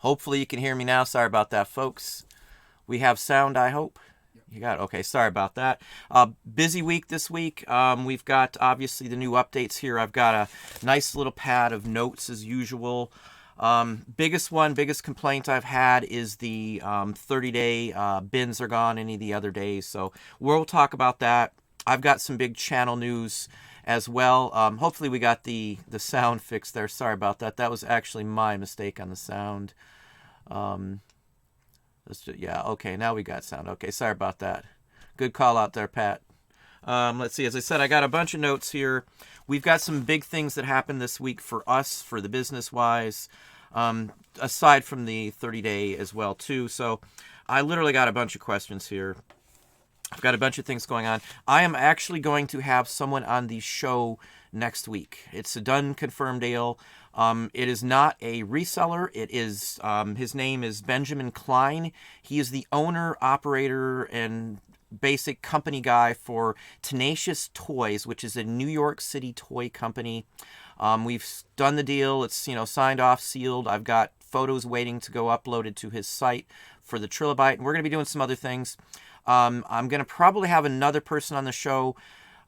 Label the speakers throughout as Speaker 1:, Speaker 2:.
Speaker 1: Hopefully you can hear me now. Sorry about that, folks. We have sound, I hope. You got it. Okay, sorry about that. Busy week this week. We've got obviously the new updates here. I've got a nice little pad of notes as usual. Biggest complaint I've had is the 30-day bins are gone any of the other days. So we'll talk about that. I've got some big channel news as well. Hopefully we got the sound fixed there. Sorry about that. That was actually my mistake on the sound. Yeah, okay, now we got sound. Okay, sorry about that. Good call out there, Pat. Let's see. As I said, I got a bunch of notes here. We've got some big things that happened this week for us, for the business-wise, aside from the 30-day as well, too. So I literally got a bunch of questions here. I've got a bunch of things going on. I am actually going to have someone on the show next week. It's a done, confirmed deal. It is not a reseller. It is, his name is Benjamin Klein. He is the owner, operator, and basic company guy for Tenacious Toys, which is a New York City toy company. We've done the deal. It's, signed off, sealed. I've got photos waiting to go uploaded to his site for the Trilobite, and we're going to be doing some other things. I'm going to probably have another person on the show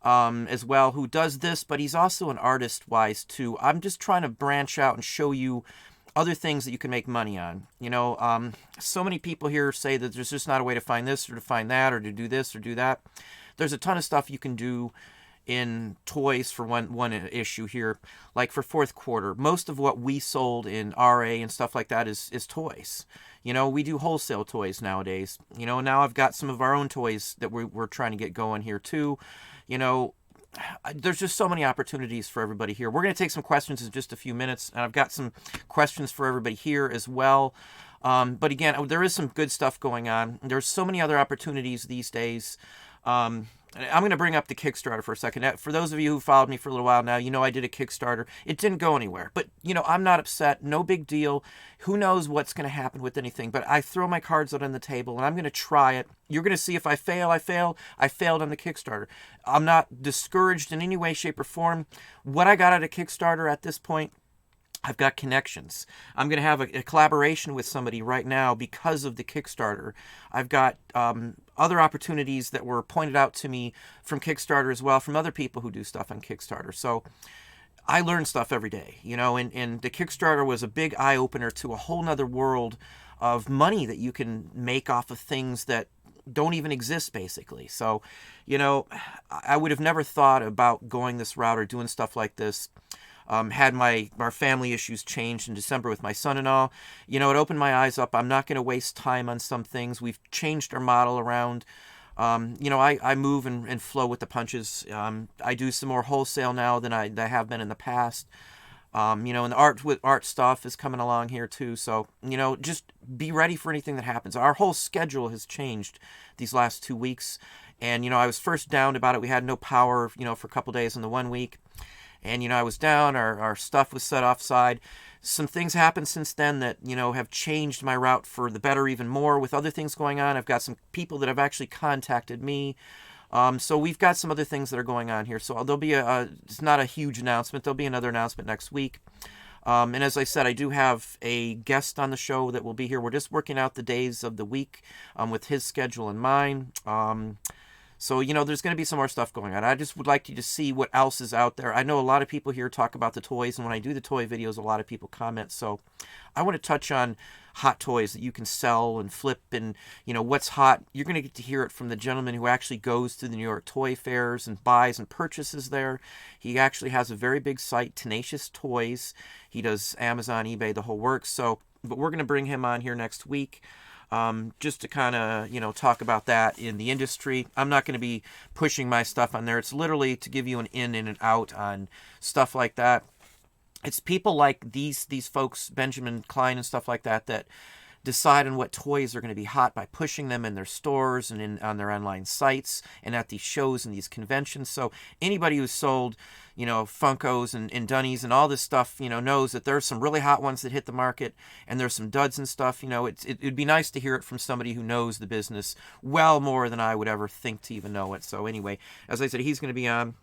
Speaker 1: as well who does this, but he's also an artist-wise too. I'm just trying to branch out and show you other things that you can make money on. So many people here say that there's just not a way to find this or to find that or to do this or do that. There's a ton of stuff you can do in toys for one issue here. Like for fourth quarter, most of what we sold in RA and stuff like that is toys. We do wholesale toys nowadays. Now I've got some of our own toys that we're trying to get going here too. There's just so many opportunities for everybody here. We're going to take some questions in just a few minutes, and I've got some questions for everybody here as well. But again, there is some good stuff going on. There's so many other opportunities these days. I'm going to bring up the Kickstarter for a second. For those of you who followed me for a little while now, I did a Kickstarter. It didn't go anywhere. But, I'm not upset. No big deal. Who knows what's going to happen with anything. But I throw my cards out on the table, and I'm going to try it. You're going to see if I fail, I fail. I failed on the Kickstarter. I'm not discouraged in any way, shape, or form. What I got out of Kickstarter at this point, I've got connections. I'm going to have a collaboration with somebody right now because of the Kickstarter. I've got other opportunities that were pointed out to me from Kickstarter as well, from other people who do stuff on Kickstarter. So I learn stuff every day, and the Kickstarter was a big eye-opener to a whole nother world of money that you can make off of things that don't even exist, basically. So, I would have never thought about going this route or doing stuff like this. Had our family issues changed in December with my son-in-law. It opened my eyes up. I'm not going to waste time on some things. We've changed our model around. I move and flow with the punches. I do some more wholesale now than I have been in the past. And the art stuff is coming along here too. So, just be ready for anything that happens. Our whole schedule has changed these last 2 weeks. And, I was first down about it. We had no power, for a couple days in the 1 week. And, I was down, our stuff was set offside. Some things happened since then that, have changed my route for the better even more with other things going on. I've got some people that have actually contacted me. So we've got some other things that are going on here. So there'll be it's not a huge announcement. There'll be another announcement next week. And as I said, I do have a guest on the show that will be here. We're just working out the days of the week with his schedule in mind. So, there's going to be some more stuff going on. I just would like you to see what else is out there. I know a lot of people here talk about the toys, and when I do the toy videos, a lot of people comment. So I want to touch on hot toys that you can sell and flip and, what's hot. You're going to get to hear it from the gentleman who actually goes to the New York toy fairs and buys and purchases there. He actually has a very big site, Tenacious Toys. He does Amazon, eBay, the whole works. So, but we're going to bring him on here next week. Just to kind of, talk about that in the industry. I'm not going to be pushing my stuff on there. It's literally to give you an in and an out on stuff like that. It's people like these folks, Benjamin Klein and stuff like that, that decide on what toys are going to be hot by pushing them in their stores and on their online sites and at these shows and these conventions. So anybody who's sold, Funkos and Dunnies and all this stuff, knows that there's some really hot ones that hit the market and there's some duds and stuff. It'd be nice to hear it from somebody who knows the business well more than I would ever think to even know it. So anyway, as I said, he's going to be on.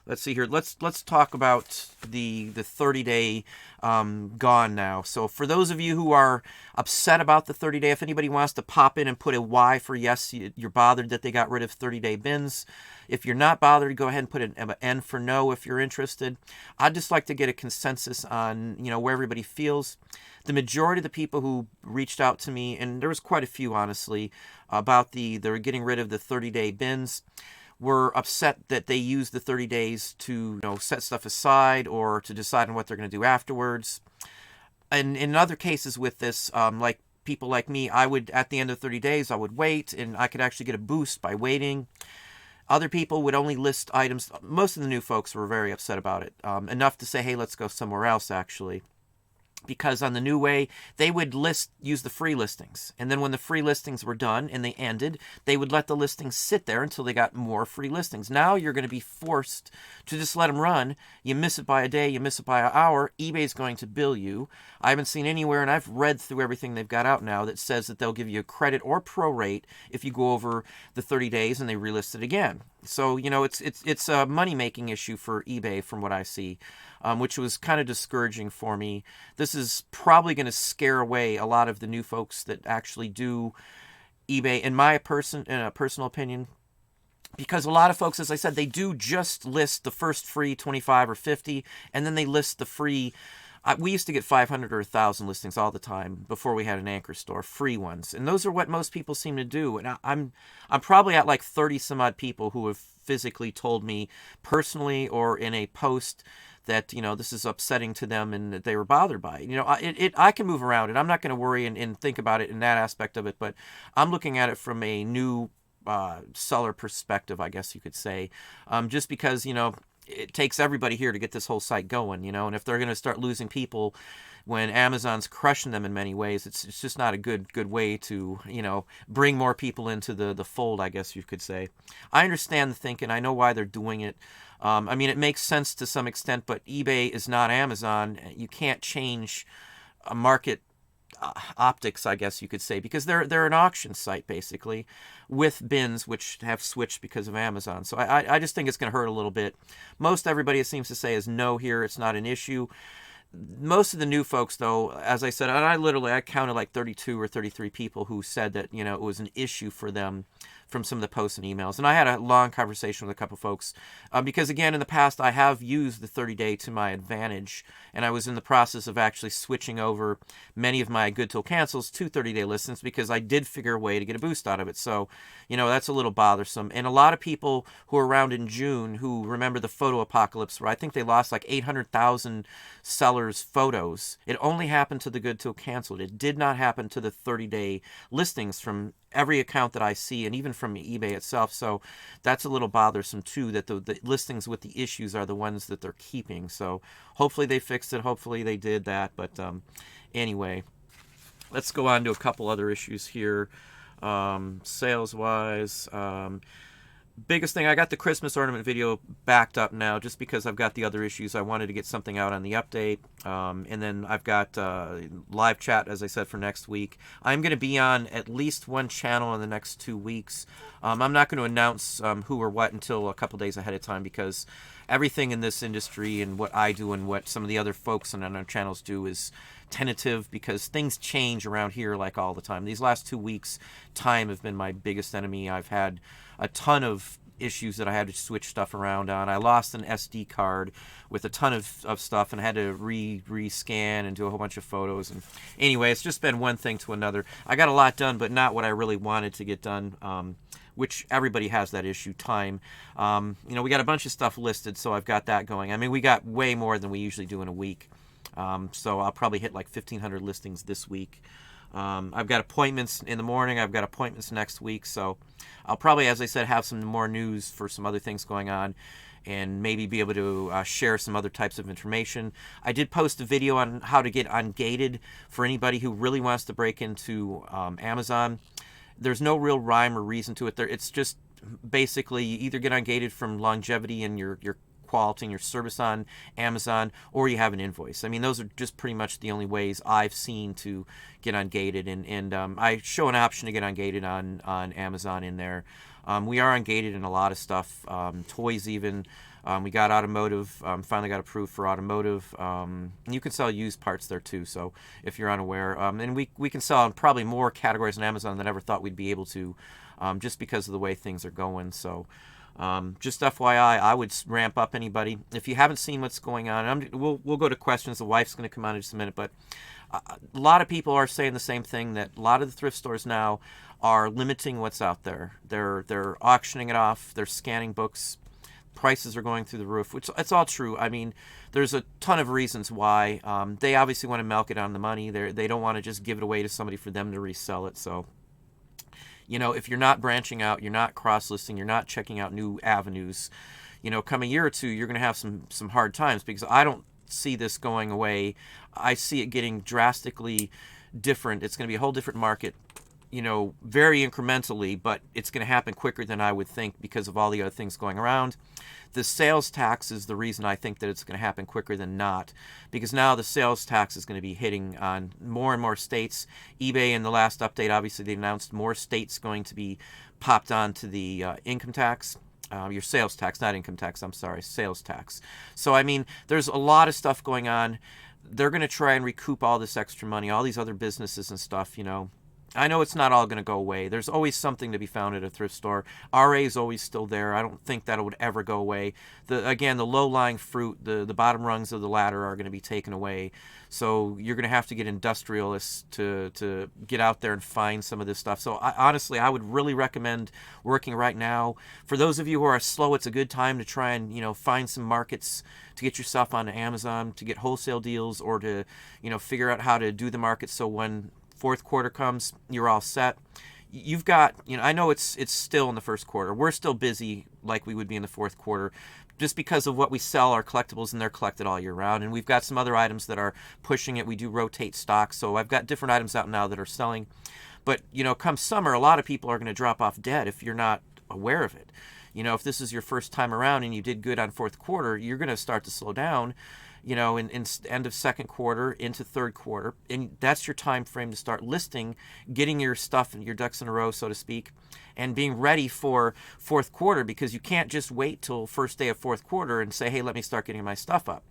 Speaker 1: let's see here. Let's talk about the 30-day gone now. So for those of you who are upset about the 30-day, if anybody wants to pop in and put a Y for yes, you're bothered that they got rid of 30-day bins. If you're not bothered, go ahead and put an N for no if you're interested. I'd just like to get a consensus on, where everybody feels. The majority of the people who reached out to me, and there was quite a few, honestly, about they're getting rid of the 30-day bins, were upset that they used the 30 days to set stuff aside or to decide on what they're going to do afterwards. And in other cases with this, like people like me, I would, at the end of 30 days, I would wait, and I could actually get a boost by waiting. Other people would only list items. Most of the new folks were very upset about it, enough to say, hey, let's go somewhere else, actually. Because on the new way, they would use the free listings. And then when the free listings were done and they ended, they would let the listings sit there until they got more free listings. Now you're going to be forced to just let them run. You miss it by a day, you miss it by an hour, eBay's going to bill you. I haven't seen anywhere, and I've read through everything they've got out now, that says that they'll give you a credit or prorate if you go over the 30 days and they relist it again. So, it's a money-making issue for eBay from what I see, which was kind of discouraging for me. This is probably going to scare away a lot of the new folks that actually do eBay, in a personal opinion, because a lot of folks, as I said, they do just list the first free 25 or 50, and then they list the free. We used to get 500 or 1,000 listings all the time before we had an anchor store, free ones. And those are what most people seem to do. And I'm probably at like 30 some odd people who have physically told me personally or in a post that, this is upsetting to them and that they were bothered by it. I can move around it. I'm not going to worry and think about it in that aspect of it, but I'm looking at it from a new seller perspective, I guess you could say, just because, it takes everybody here to get this whole site going, and if they're going to start losing people when Amazon's crushing them in many ways, it's just not a good way to, bring more people into the fold, I guess you could say. I understand the thinking. I know why they're doing it. It makes sense to some extent, but eBay is not Amazon. You can't change a market optics, I guess you could say, because they're an auction site basically with bins which have switched because of Amazon. So I just think it's going to hurt a little bit. Most everybody, it seems to say, is no here. It's not an issue. Most of the new folks, though, as I said, and I counted like 32 or 33 people who said that it was an issue for them from some of the posts and emails. And I had a long conversation with a couple folks because, again, in the past, I have used the 30-day to my advantage, and I was in the process of actually switching over many of my good till cancels to 30-day listings because I did figure a way to get a boost out of it. So, that's a little bothersome. And a lot of people who were around in June who remember the photo apocalypse where I think they lost like 800,000 sellers' photos. It only happened to the good till canceled. It did not happen to the 30-day listings from every account that I see, and even from eBay itself. So that's a little bothersome too, that the listings with the issues are the ones that they're keeping. So hopefully they fixed it. Hopefully they did that. But anyway, let's go on to a couple other issues here. Sales wise, biggest thing, I got the Christmas ornament video backed up now just because I've got the other issues. I wanted to get something out on the update. And then I've got live chat, as I said, for next week. I'm going to be on at least one channel in the next 2 weeks. I'm not going to announce who or what until a couple days ahead of time because everything in this industry and what I do and what some of the other folks on our channels do is tentative because things change around here like all the time. These last 2 weeks, time have been my biggest enemy. I've had a ton of issues that I had to switch stuff around on. I lost an SD card with a ton of stuff and I had to re-scan and do a whole bunch of photos. And anyway, it's just been one thing to another. I got a lot done, but not what I really wanted to get done, which everybody has that issue, time. We got a bunch of stuff listed, so I've got that going. We got way more than we usually do in a week. So I'll probably hit like 1,500 listings this week. I've got appointments in the morning. I've got appointments next week. So I'll probably, as I said, have some more news for some other things going on and maybe be able to share some other types of information. I did post a video on how to get ungated for anybody who really wants to break into Amazon. There's no real rhyme or reason to it. It's just basically you either get ungated from longevity and your quality and your service on Amazon, or you have an invoice. Those are just pretty much the only ways I've seen to get ungated, and I show an option to get ungated on Amazon in there. We are ungated in a lot of stuff, toys even. We got automotive, finally got approved for automotive. And you can sell used parts there too, so if you're unaware. And we can sell in probably more categories on Amazon than I ever thought we'd be able to, just because of the way things are going. So just FYI, I would ramp up anybody. If you haven't seen what's going on, we'll go to questions. The wife's going to come on in just a minute, but a lot of people are saying the same thing, that a lot of the thrift stores now are limiting what's out there. They're auctioning it off. They're scanning books. Prices are going through the roof, which it's all true. I mean, there's a ton of reasons why. They obviously want to milk it on the money. They don't want to just give it away to somebody for them to resell it. So, if you're not branching out, you're not cross-listing, you're not checking out new avenues, come a year or two, you're going to have some hard times, because I don't see this going away. I see it getting drastically different. It's going to be a whole different market, very incrementally, but it's going to happen quicker than I would think because of all the other things going around. The sales tax is the reason I think that it's going to happen quicker than not, because now the sales tax is going to be hitting on more and more states. eBay, in the last update, obviously they announced more states going to be popped onto the income tax. Your sales tax, not income tax, I'm sorry, sales tax. So, I mean, there's a lot of stuff going on. They're going to try and recoup all this extra money, all these other businesses and stuff, I know it's not all going to go away. There's always something to be found at a thrift store. RA is always still there. I don't think that it would ever go away. The low-lying fruit, the bottom rungs of the ladder are going to be taken away. So you're going to have to get industrialists to get out there and find some of this stuff. So honestly, I would really recommend working right now. For those of you who are slow, it's a good time to try and find some markets to get yourself onto Amazon, to get wholesale deals, or to figure out how to do the market so when fourth quarter comes, you're all set. You've got, I know it's still in the first quarter. We're still busy like we would be in the fourth quarter, just because of what we sell, our collectibles, and they're collected all year round. And we've got some other items that are pushing it. We do rotate stock, so I've got different items out now that are selling. But, come summer, a lot of people are going to drop off dead if you're not aware of it. If this is your first time around and you did good on fourth quarter, you're going to start to slow down, in end of second quarter into third quarter. And that's your time frame to start listing, getting your stuff and your ducks in a row, so to speak, and being ready for fourth quarter, because you can't just wait till first day of fourth quarter and say, hey, let me start getting my stuff up.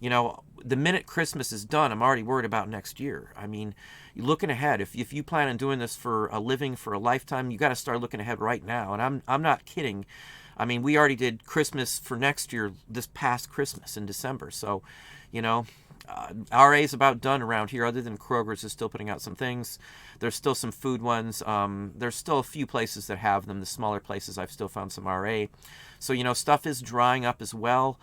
Speaker 1: The minute Christmas is done, I'm already worried about next year. I mean, you're looking ahead. If you plan on doing this for a living, for a lifetime, you got to start looking ahead right now. And I'm not kidding. I mean, we already did Christmas for next year this past Christmas in December. So, RA is about done around here, other than Kroger's is still putting out some things. There's still some food ones. There's still a few places that have them. The smaller places, I've still found some RA. So, stuff is drying up as well.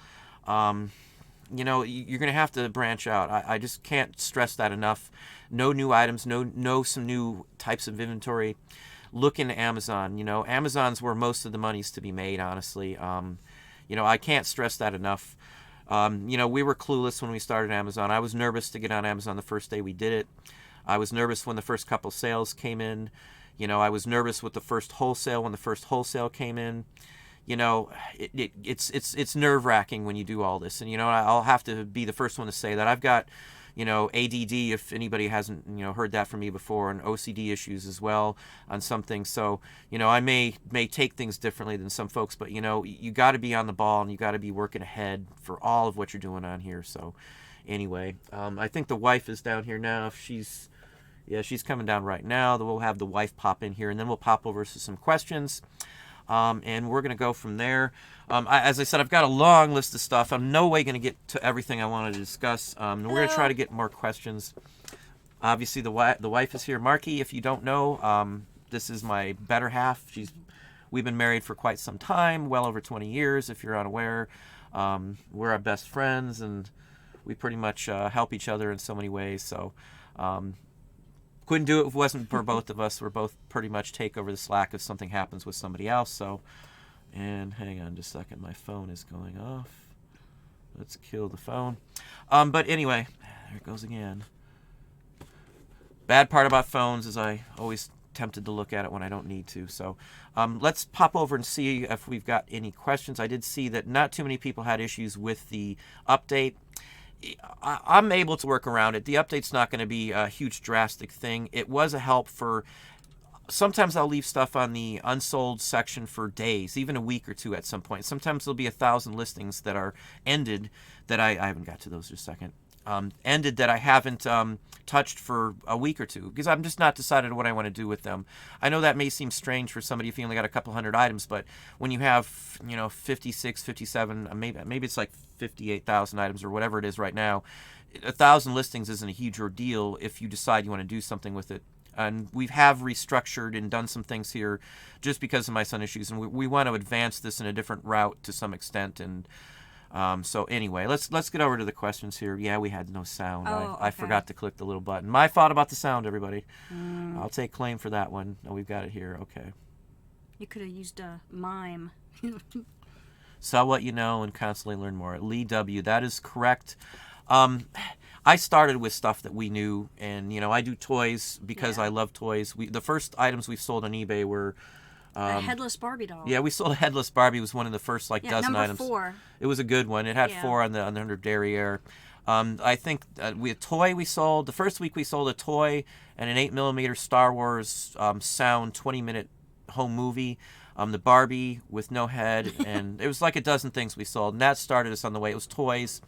Speaker 1: You're going to have to branch out. I just can't stress that enough. No new items, no some new types of inventory. Look into Amazon. Amazon's where most of the money's to be made, honestly. I can't stress that enough. We were clueless when we started Amazon. I was nervous to get on Amazon the first day we did it. I was nervous when the first couple sales came in. I was nervous with the first wholesale when the first wholesale came in. It's nerve-wracking when you do all this. And, I'll have to be the first one to say that I've got, ADD, if anybody hasn't, heard that from me before, and OCD issues as well on some things. So, I may take things differently than some folks, but, you got to be on the ball and you got to be working ahead for all of what you're doing on here. So anyway, I think the wife is down here now. If she's coming down right now. We'll have the wife pop in here, and then we'll pop over to some questions. And we're going to go from there. As I said, I've got a long list of stuff. I'm no way going to get to everything I wanted to discuss. We're going to try to get more questions. Obviously, the wife is here. Marky, if you don't know, this is my better half. We've been married for quite some time, well over 20 years, if you're unaware. We're our best friends, and we pretty much help each other in so many ways. So couldn't do it if it wasn't for both of us. We're both pretty much take over the slack if something happens with somebody else. So, and hang on just a second, my phone is going off. Let's kill the phone. But anyway, there it goes again. Bad part about phones is I always tempted to look at it when I don't need to. So let's pop over and see if we've got any questions. I did see that not too many people had issues with the update. I'm able to work around it. The update's not going to be a huge drastic thing. It was a help for Sometimes I'll leave stuff on the unsold section for days, even a week or two at some point. Sometimes there'll be 1,000 listings that are ended that I haven't got to those in a second. Ended that I haven't touched for a week or two because I'm just not decided what I want to do with them. I know that may seem strange for somebody if you only got a couple hundred items, but when you have 56, 57, maybe it's like 58,000 items or whatever it is right now, 1,000 listings isn't a huge ordeal if you decide you want to do something with it. And we have restructured and done some things here just because of my son issues, and we want to advance this in a different route to some extent. And so anyway, let's get over to the questions here. Yeah, we had no sound. I forgot to click the little button. My fault about the sound, everybody. I'll take claim for that one. Oh, we've got it here. Okay.
Speaker 2: You could have used a mime.
Speaker 1: Sell what you know and constantly learn more. Lee W. That is correct. I started with stuff that we knew, and I do toys because I love toys. The first items we've sold on eBay were
Speaker 2: a headless Barbie doll.
Speaker 1: Yeah, we sold a headless Barbie. It was one of the first dozen items.
Speaker 2: Number 4.
Speaker 1: It was a good one. It had 4 on the under derriere. I think a toy we sold. The first week we sold a toy and an 8mm Star Wars sound 20-minute home movie. The Barbie with no head, and it was like a dozen things we sold, and that started us on the way. It was toys.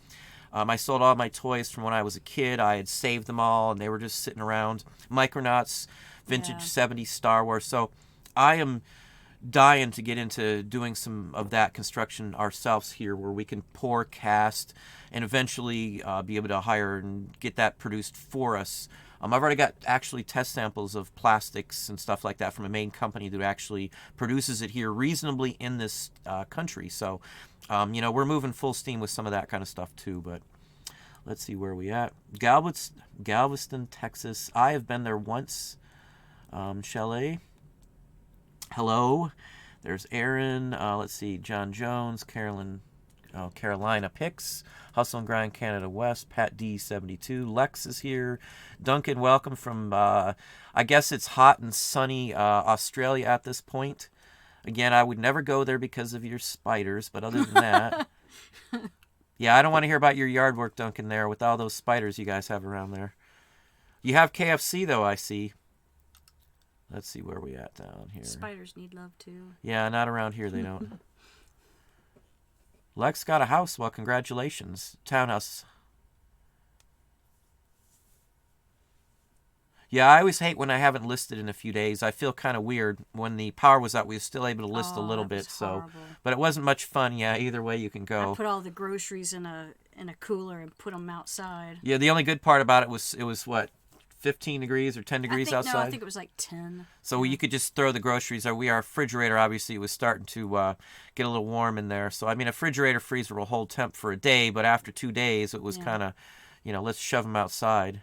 Speaker 1: I sold all my toys from when I was a kid. I had saved them all, and they were just sitting around. Micronauts, vintage 70s Star Wars. So I am dying to get into doing some of that construction ourselves here, where we can pour, cast, and eventually be able to hire and get that produced for us. I've already got actually test samples of plastics and stuff like that from a main company that actually produces it here reasonably in this country. So, we're moving full steam with some of that kind of stuff too. But let's see where we at. Galveston, Texas. I have been there once. Chalet. Hello. There's Aaron. Let's see. John Jones. Carolina Picks. Hustle and Grind Canada West. Pat D72. Lex is here. Duncan, welcome from, I guess it's hot and sunny Australia at this point. Again, I would never go there because of your spiders, but other than that, yeah, I don't want to hear about your yard work, Duncan, there with all those spiders you guys have around there. You have KFC, though, I see. Let's see where we at down here.
Speaker 2: Spiders need love, too.
Speaker 1: Yeah, not around here, they don't. Lex got a house. Well, congratulations. Townhouse. Yeah, I always hate when I haven't listed in a few days. I feel kind of weird. When the power was out, we were still able to list a little bit. So, but it wasn't much fun. Yeah, either way you can go.
Speaker 2: I put all the groceries in a cooler and put them outside.
Speaker 1: Yeah, the only good part about it was what, 15 degrees or 10 degrees outside?
Speaker 2: No, I think it was like 10.
Speaker 1: So you could just throw the groceries. Our refrigerator obviously was starting to get a little warm in there. So, I mean, a refrigerator freezer will hold temp for a day, but after 2 days, it was kind of, let's shove them outside.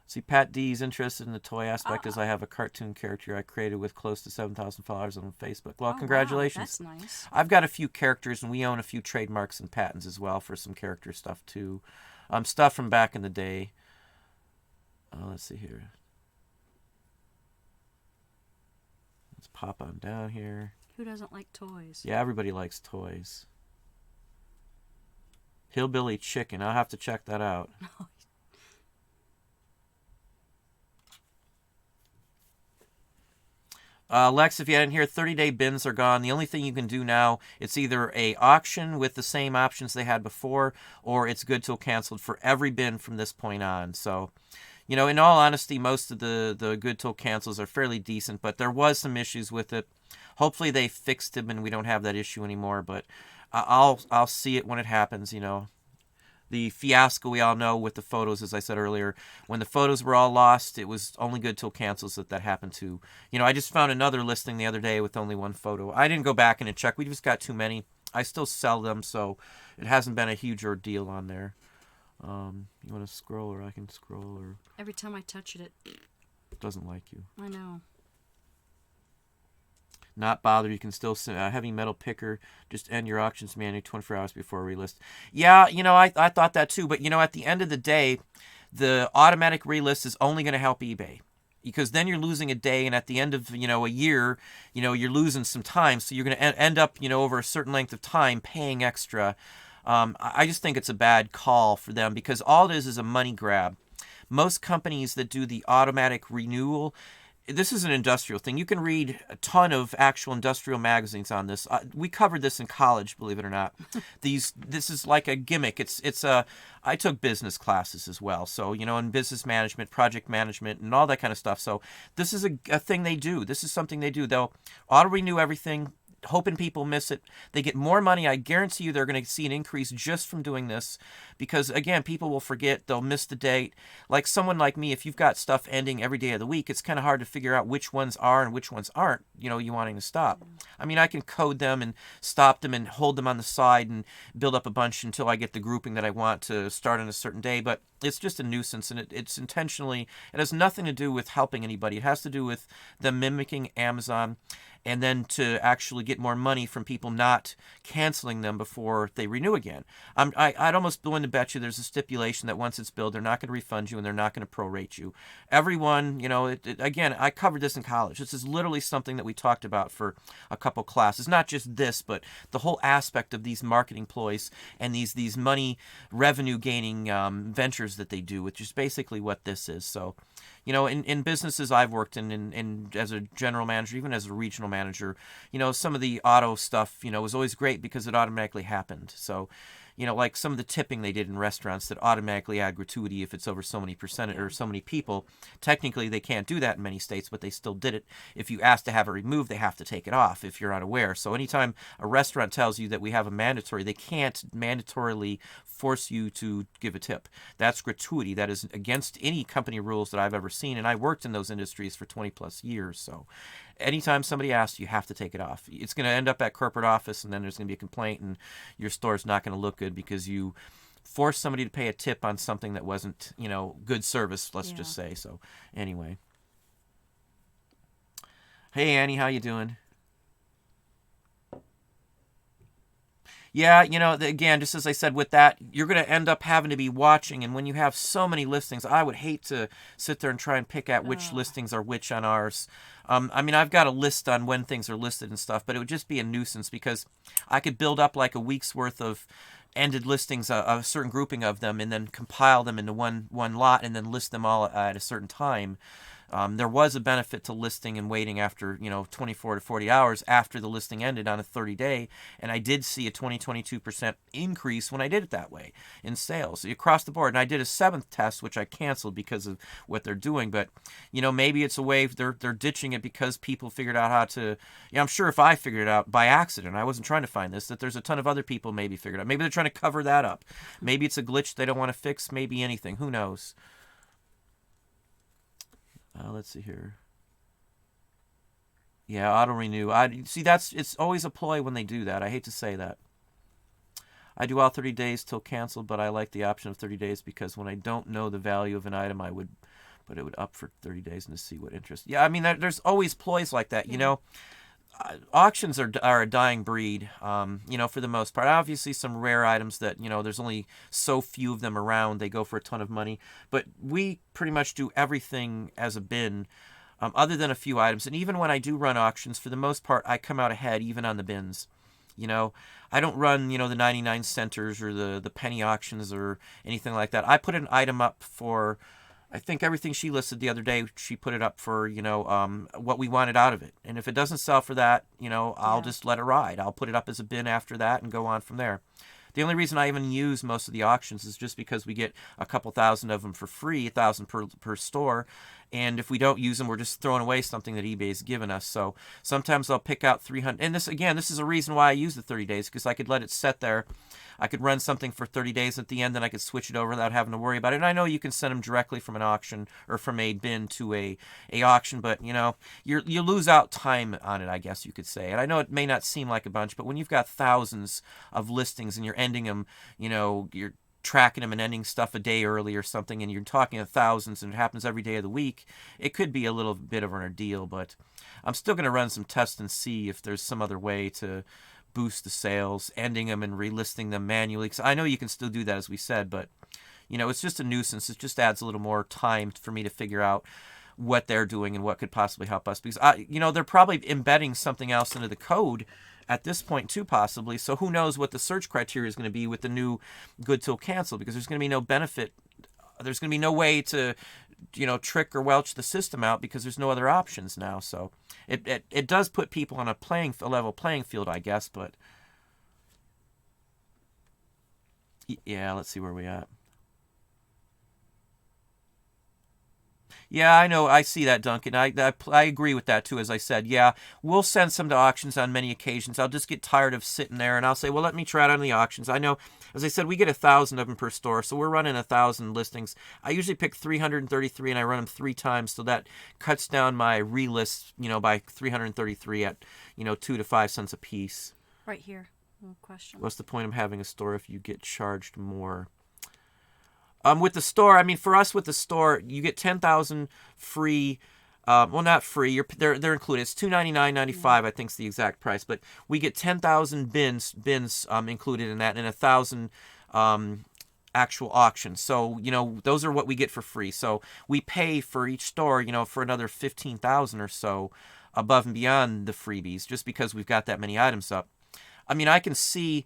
Speaker 1: See, Pat D is interested in the toy aspect as I have a cartoon character I created with close to 7,000 followers on Facebook. Well, congratulations.
Speaker 2: Wow, that's nice.
Speaker 1: I've got a few characters, and we own a few trademarks and patents as well for some character stuff, too. Stuff from back in the day. Let's see here. Let's pop on down here.
Speaker 2: Who doesn't like toys?
Speaker 1: Yeah, everybody likes toys. Hillbilly Chicken. I'll have to check that out. Lex, if you hadn't heard, 30-day bins are gone. The only thing you can do now, it's either a auction with the same options they had before, or it's good till canceled for every bin from this point on. So, in all honesty, most of the good till cancels are fairly decent, but there was some issues with it. Hopefully they fixed them and we don't have that issue anymore, but I'll see it when it happens, The fiasco we all know with the photos, as I said earlier, when the photos were all lost, it was only good till cancels that happened to. I just found another listing the other day with only one photo. I didn't go back and check. We just got too many. I still sell them, so it hasn't been a huge ordeal on there. You want to scroll, or I can scroll, or...
Speaker 2: Every time I touch it,
Speaker 1: it doesn't like you.
Speaker 2: I know.
Speaker 1: Not bothered. You can still send a heavy metal picker. Just end your auctions manually 24 hours before relist. Yeah, I thought that too. But, at the end of the day, the automatic relist is only going to help eBay. Because then you're losing a day, and at the end of, a year, you're losing some time. So you're going to end up, over a certain length of time paying extra. I just think it's a bad call for them because all it is a money grab. most companies that do the automatic renewal, this is an industrial thing. You can read a ton of actual industrial magazines on this. We covered this in college, believe it or not. This is like a gimmick. I took business classes as well, so in business management, project management, and all that kind of stuff. So this is a thing they do. This is something they do. They'll auto renew everything, hoping people miss it. They get more money. I guarantee you they're going to see an increase just from doing this because, again, people will forget. They'll miss the date. Like someone like me, if you've got stuff ending every day of the week, it's kind of hard to figure out which ones are and which ones aren't, you wanting to stop. I mean, I can code them and stop them and hold them on the side and build up a bunch until I get the grouping that I want to start on a certain day, but it's just a nuisance, and it's intentionally, it has nothing to do with helping anybody. It has to do with them mimicking Amazon, and then to actually get more money from people not canceling them before they renew again. I'd almost be willing to bet you there's a stipulation that once it's billed, they're not going to refund you and they're not going to prorate you. Everyone, again, I covered this in college. This is literally something that we talked about for a couple classes. Not just this, but the whole aspect of these marketing ploys and these money revenue gaining ventures that they do, which is basically what this is. So, in businesses I've worked in as a general manager, even as a regional manager, some of the auto stuff, was always great because it automatically happened. So, like some of the tipping they did in restaurants that automatically add gratuity if it's over so many percent or so many people. Technically, they can't do that in many states, but they still did it. If you ask to have it removed, they have to take it off if you're unaware. So anytime a restaurant tells you that we have a mandatory, they can't mandatorily force you to give a tip. That's gratuity. That is against any company rules that I've ever seen. And I worked in those industries for 20 plus years. So anytime somebody asks, you have to take it off. It's going to end up at corporate office, and then there's going to be a complaint, and your store's not going to look good because you forced somebody to pay a tip on something that wasn't, good service, let's just say. So anyway. Hey, Annie, how you doing? Yeah, again, just as I said with that, you're going to end up having to be watching. And when you have so many listings, I would hate to sit there and try and pick out which listings are which on ours. I mean, I've got a list on when things are listed and stuff, but it would just be a nuisance because I could build up like a week's worth of ended listings, a certain grouping of them, and then compile them into one lot and then list them all at a certain time. There was a benefit to listing and waiting after, 24 to 40 hours after the listing ended on a 30-day. And I did see a 22% increase when I did it that way in sales across the board. And I did a seventh test, which I canceled because of what they're doing. But, maybe it's a way they're ditching it because people figured out how to, I'm sure if I figured it out by accident, I wasn't trying to find this, that there's a ton of other people maybe figured out. Maybe they're trying to cover that up. Maybe it's a glitch they don't want to fix. Maybe anything. Who knows? Let's see here. Yeah, auto renew. It's always a ploy when they do that. I hate to say that. I do all 30 days till canceled, but I like the option of 30 days because when I don't know the value of an item, I would, but it would up for 30 days and to see what interest. Yeah, I mean, there's always ploys like that. Auctions are a dying breed, for the most part. Obviously, some rare items that, there's only so few of them around. They go for a ton of money. But we pretty much do everything as a bin, other than a few items. And even when I do run auctions, for the most part, I come out ahead, even on the bins. I don't run, the 99 centers or the penny auctions or anything like that. I put an item up for... I think everything she listed the other day, she put it up for, what we wanted out of it. And if it doesn't sell for that, I'll just let it ride. I'll put it up as a bin after that and go on from there. The only reason I even use most of the auctions is just because we get a couple thousand of them for free, 1,000 per store. And if we don't use them, we're just throwing away something that eBay's given us. So sometimes I'll pick out 300. And this is a reason why I use the 30 days, because I could let it sit there. I could run something for 30 days at the end, then I could switch it over without having to worry about it. And I know you can send them directly from an auction or from a bin to a auction, but you lose out time on it, I guess you could say. And I know it may not seem like a bunch, but when you've got thousands of listings and you're ending them, you're tracking them and ending stuff a day early or something, and you're talking of thousands, and it happens every day of the week, it could be a little bit of an ordeal. But I'm still going to run some tests and see if there's some other way to boost the sales, ending them and relisting them manually. Because I know you can still do that, as we said, but it's just a nuisance. It just adds a little more time for me to figure out what they're doing and what could possibly help us. Because they're probably embedding something else into the code at this point too, possibly. So who knows what the search criteria is going to be with the new good till cancel, because there's going to be no benefit there's going to be no way to, trick or welch the system out because there's no other options now. So it does put people on a level playing field, I guess. But yeah, let's see where we at. Yeah, I know. I see that, Duncan. I agree with that, too, as I said. Yeah, we'll send some to auctions on many occasions. I'll just get tired of sitting there, and I'll say, well, let me try it on the auctions. I know, as I said, we get 1,000 of them per store, so we're running 1,000 listings. I usually pick 333, and I run them 3 times, so that cuts down my relist, by 333 at, 2 to 5 cents a piece.
Speaker 2: Right here. No question.
Speaker 1: What's the point of having a store if you get charged more? With the store, I mean, for us with the store, you get 10,000 free. Well, not free. They're included. It's $299.95. I think is the exact price. But we get 10,000 bins included in that, and 1,000 actual auctions. So those are what we get for free. So we pay for each store, for another 15,000 or so above and beyond the freebies, just because we've got that many items up. I mean, I can see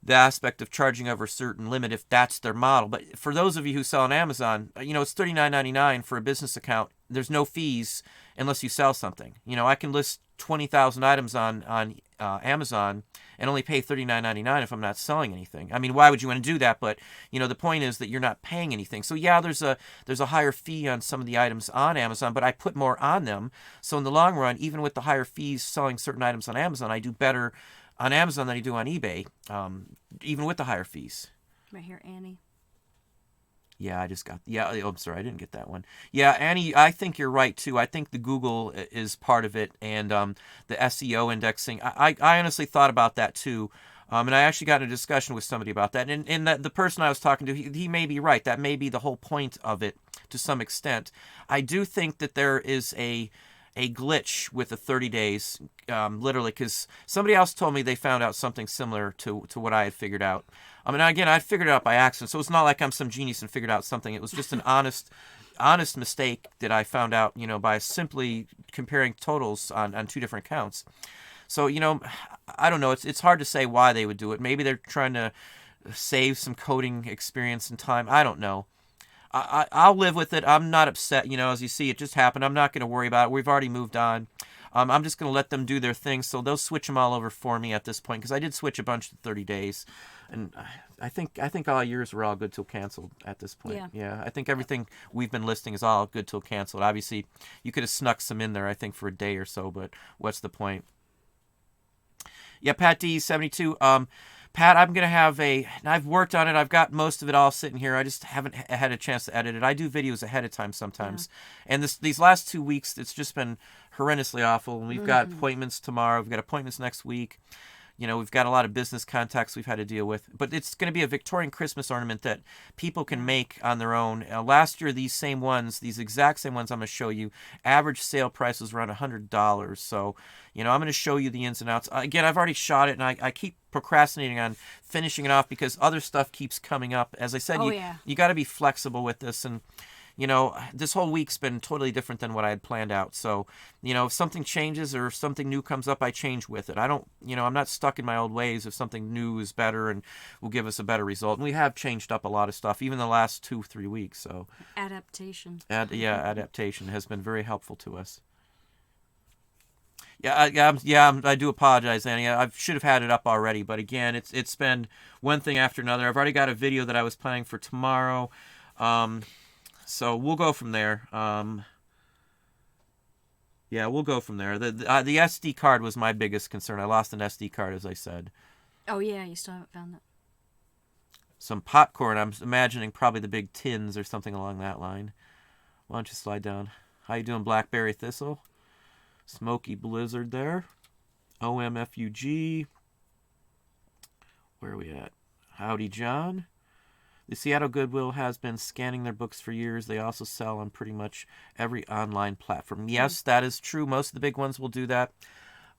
Speaker 1: the aspect of charging over a certain limit if that's their model. But for those of you who sell on Amazon, it's $39.99 for a business account. There's no fees unless you sell something. I can list 20,000 items on Amazon and only pay $39.99 if I'm not selling anything. I mean, why would you want to do that? But the point is that you're not paying anything. So yeah, there's a higher fee on some of the items on Amazon, but I put more on them. So in the long run, even with the higher fees selling certain items on Amazon, I do better on Amazon than I do on eBay, even with the higher fees.
Speaker 2: Right here, Annie.
Speaker 1: Yeah, I'm sorry, I didn't get that one. Yeah, Annie, I think you're right, too. I think the Google is part of it, and the SEO indexing. I honestly thought about that, too. And I actually got in a discussion with somebody about that. And the person I was talking to, he may be right. That may be the whole point of it to some extent. I do think that there is a glitch with the 30 days, literally, because somebody else told me they found out something similar to what I had figured out. I mean, again, I figured it out by accident, so it's not like I'm some genius and figured out something. It was just an honest mistake that I found out, by simply comparing totals on 2 different accounts. So, I don't know. It's hard to say why they would do it. Maybe they're trying to save some coding experience and time. I don't know. I'll live with it. I'm not upset. As you see, it just happened. I'm not going to worry about it. We've already moved on. I'm just going to let them do their thing. So they'll switch them all over for me at this point, because I did switch a bunch to 30 days. And I think all yours were all good till canceled at this point. Yeah. I think everything we've been listing is all good till canceled. Obviously, you could have snuck some in there, I think, for a day or so, but what's the point? Yeah, Pat D, 72. Pat, I'm going to have I've worked on it. I've got most of it all sitting here. I just haven't had a chance to edit it. I do videos ahead of time sometimes. Yeah. And these last 2 weeks, it's just been horrendously awful. And we've got appointments tomorrow. We've got appointments next week. We've got a lot of business contacts we've had to deal with. But it's going to be a Victorian Christmas ornament that people can make on their own. Last year, these exact same ones I'm going to show you, average sale price was around $100. So, I'm going to show you the ins and outs. Again, I've already shot it, and I keep procrastinating on finishing it off because other stuff keeps coming up. As I said, you got to be flexible with this. And, this whole week's been totally different than what I had planned out. So, if something changes or if something new comes up, I change with it. I don't, I'm not stuck in my old ways. If something new is better and will give us a better result. And we have changed up a lot of stuff, even the last 2-3 weeks. So
Speaker 2: adaptation.
Speaker 1: Adaptation has been very helpful to us. I do apologize, Annie. I should have had it up already, but again, it's been one thing after another. I've already got a video that I was planning for tomorrow. So we'll go from there. We'll go from there. The SD card was my biggest concern. I lost an SD card, as I said.
Speaker 2: Oh, yeah, you still haven't found that.
Speaker 1: Some popcorn. I'm imagining probably the big tins or something along that line. Why don't you slide down? How you doing, Blackberry Thistle? Smoky Blizzard there. OMFUG. Where are we at? Howdy, John. The Seattle Goodwill has been scanning their books for years. They also sell on pretty much every online platform. Yes, that is true. Most of the big ones will do that.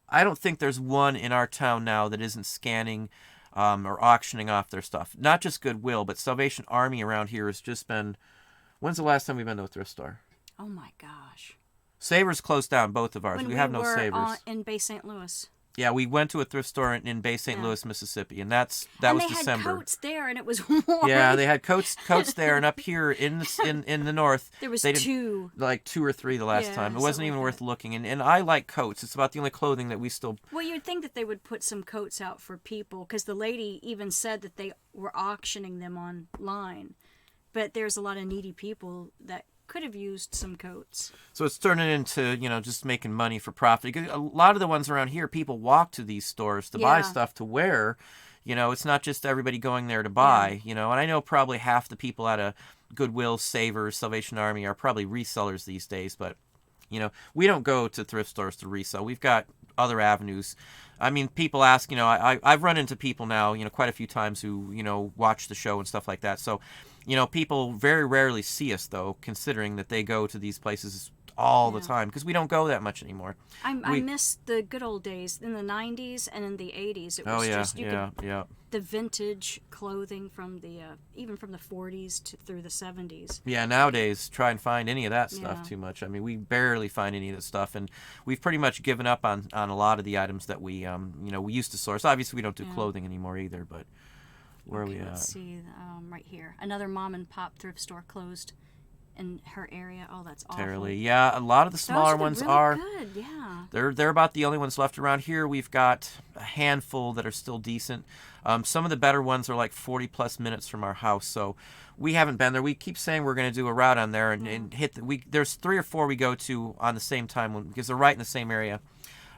Speaker 1: I don't think there's one in our town now that isn't scanning or auctioning off their stuff. Not just Goodwill, but Salvation Army around here has just been... When's the last time we've been to a thrift store?
Speaker 2: Oh, my gosh.
Speaker 1: Savers closed down, both of ours.
Speaker 2: When
Speaker 1: we have no
Speaker 2: were
Speaker 1: Savers.
Speaker 2: In Bay St. Louis.
Speaker 1: Yeah, we went to a thrift store in Bay St.
Speaker 2: Yeah.
Speaker 1: Louis, Mississippi, and that was
Speaker 2: they
Speaker 1: December.
Speaker 2: had coats there, and it was warm.
Speaker 1: Yeah, they had coats there, and up here in the north,
Speaker 2: There was
Speaker 1: they did
Speaker 2: two.
Speaker 1: like 2 or 3 the last
Speaker 2: Yeah,
Speaker 1: time. It wasn't
Speaker 2: something
Speaker 1: even
Speaker 2: like
Speaker 1: worth
Speaker 2: that.
Speaker 1: looking, and I like coats. It's about the only clothing that we still.
Speaker 2: Well, you'd think that they would put some coats out for people, because the lady even said that they were auctioning them online. But there's a lot of needy people that could have used some coats.
Speaker 1: So it's turning into, just making money for profit. A lot of the ones around here, people walk to these stores to buy
Speaker 2: Yeah.
Speaker 1: stuff to wear. It's not just everybody going there to buy, and I know probably half the people at a Goodwill, Savers, Salvation Army are probably resellers these days, but, we don't go to thrift stores to resell. We've got other avenues. I mean, people ask, I've run into people now, quite a few times who, watch the show and stuff like that. So, people very rarely see us, though, considering that they go to these places all the time, because we don't go that much anymore.
Speaker 2: I miss the good old days in the 90s and in the 80s. It was the vintage clothing from the even from the 40s through the 70s.
Speaker 1: Yeah, nowadays try and find any of that stuff
Speaker 2: Yeah.
Speaker 1: too much. I mean, we barely find any of that stuff, and we've pretty much given up on a lot of the items that we we used to source. Obviously, we don't do clothing anymore either, but where are we at?
Speaker 2: Let's see, right here. Another mom and pop thrift store closed in her area. Oh, that's awful.
Speaker 1: Terribly. Yeah, a lot of the smaller ones
Speaker 2: really
Speaker 1: are.
Speaker 2: good. Yeah.
Speaker 1: They're about the only ones left around here. We've got a handful that are still decent. Some of the better ones are like 40 plus minutes from our house, so we haven't been there. We keep saying we're going to do a route on there and hit. There's 3 or 4 we go to on the same time because they're right in the same area.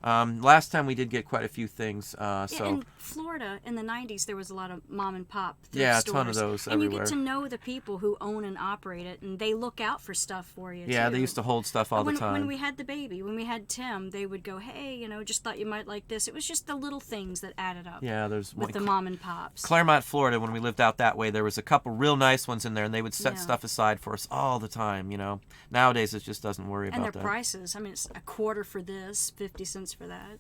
Speaker 1: Last time we did get quite a few things.
Speaker 2: Yeah, in Florida in the 90s, there was a lot of mom and pop thrift
Speaker 1: a
Speaker 2: stores.
Speaker 1: ton of those
Speaker 2: and
Speaker 1: everywhere.
Speaker 2: you get to know the people who own and operate it, and they look out for stuff for you,
Speaker 1: Yeah,
Speaker 2: too.
Speaker 1: they used to hold stuff all the time.
Speaker 2: When we had the baby, when we had Tim, they would go, hey, just thought you might like this. It was just the little things that added up.
Speaker 1: Yeah, there's
Speaker 2: with the mom and pops.
Speaker 1: Claremont, Florida, when we lived out that way, there was a couple real nice ones in there, and they would set stuff aside for us all the time, Nowadays, it just doesn't worry
Speaker 2: and
Speaker 1: about
Speaker 2: their
Speaker 1: that.
Speaker 2: prices. I mean, it's a quarter for this, 50 cents for that.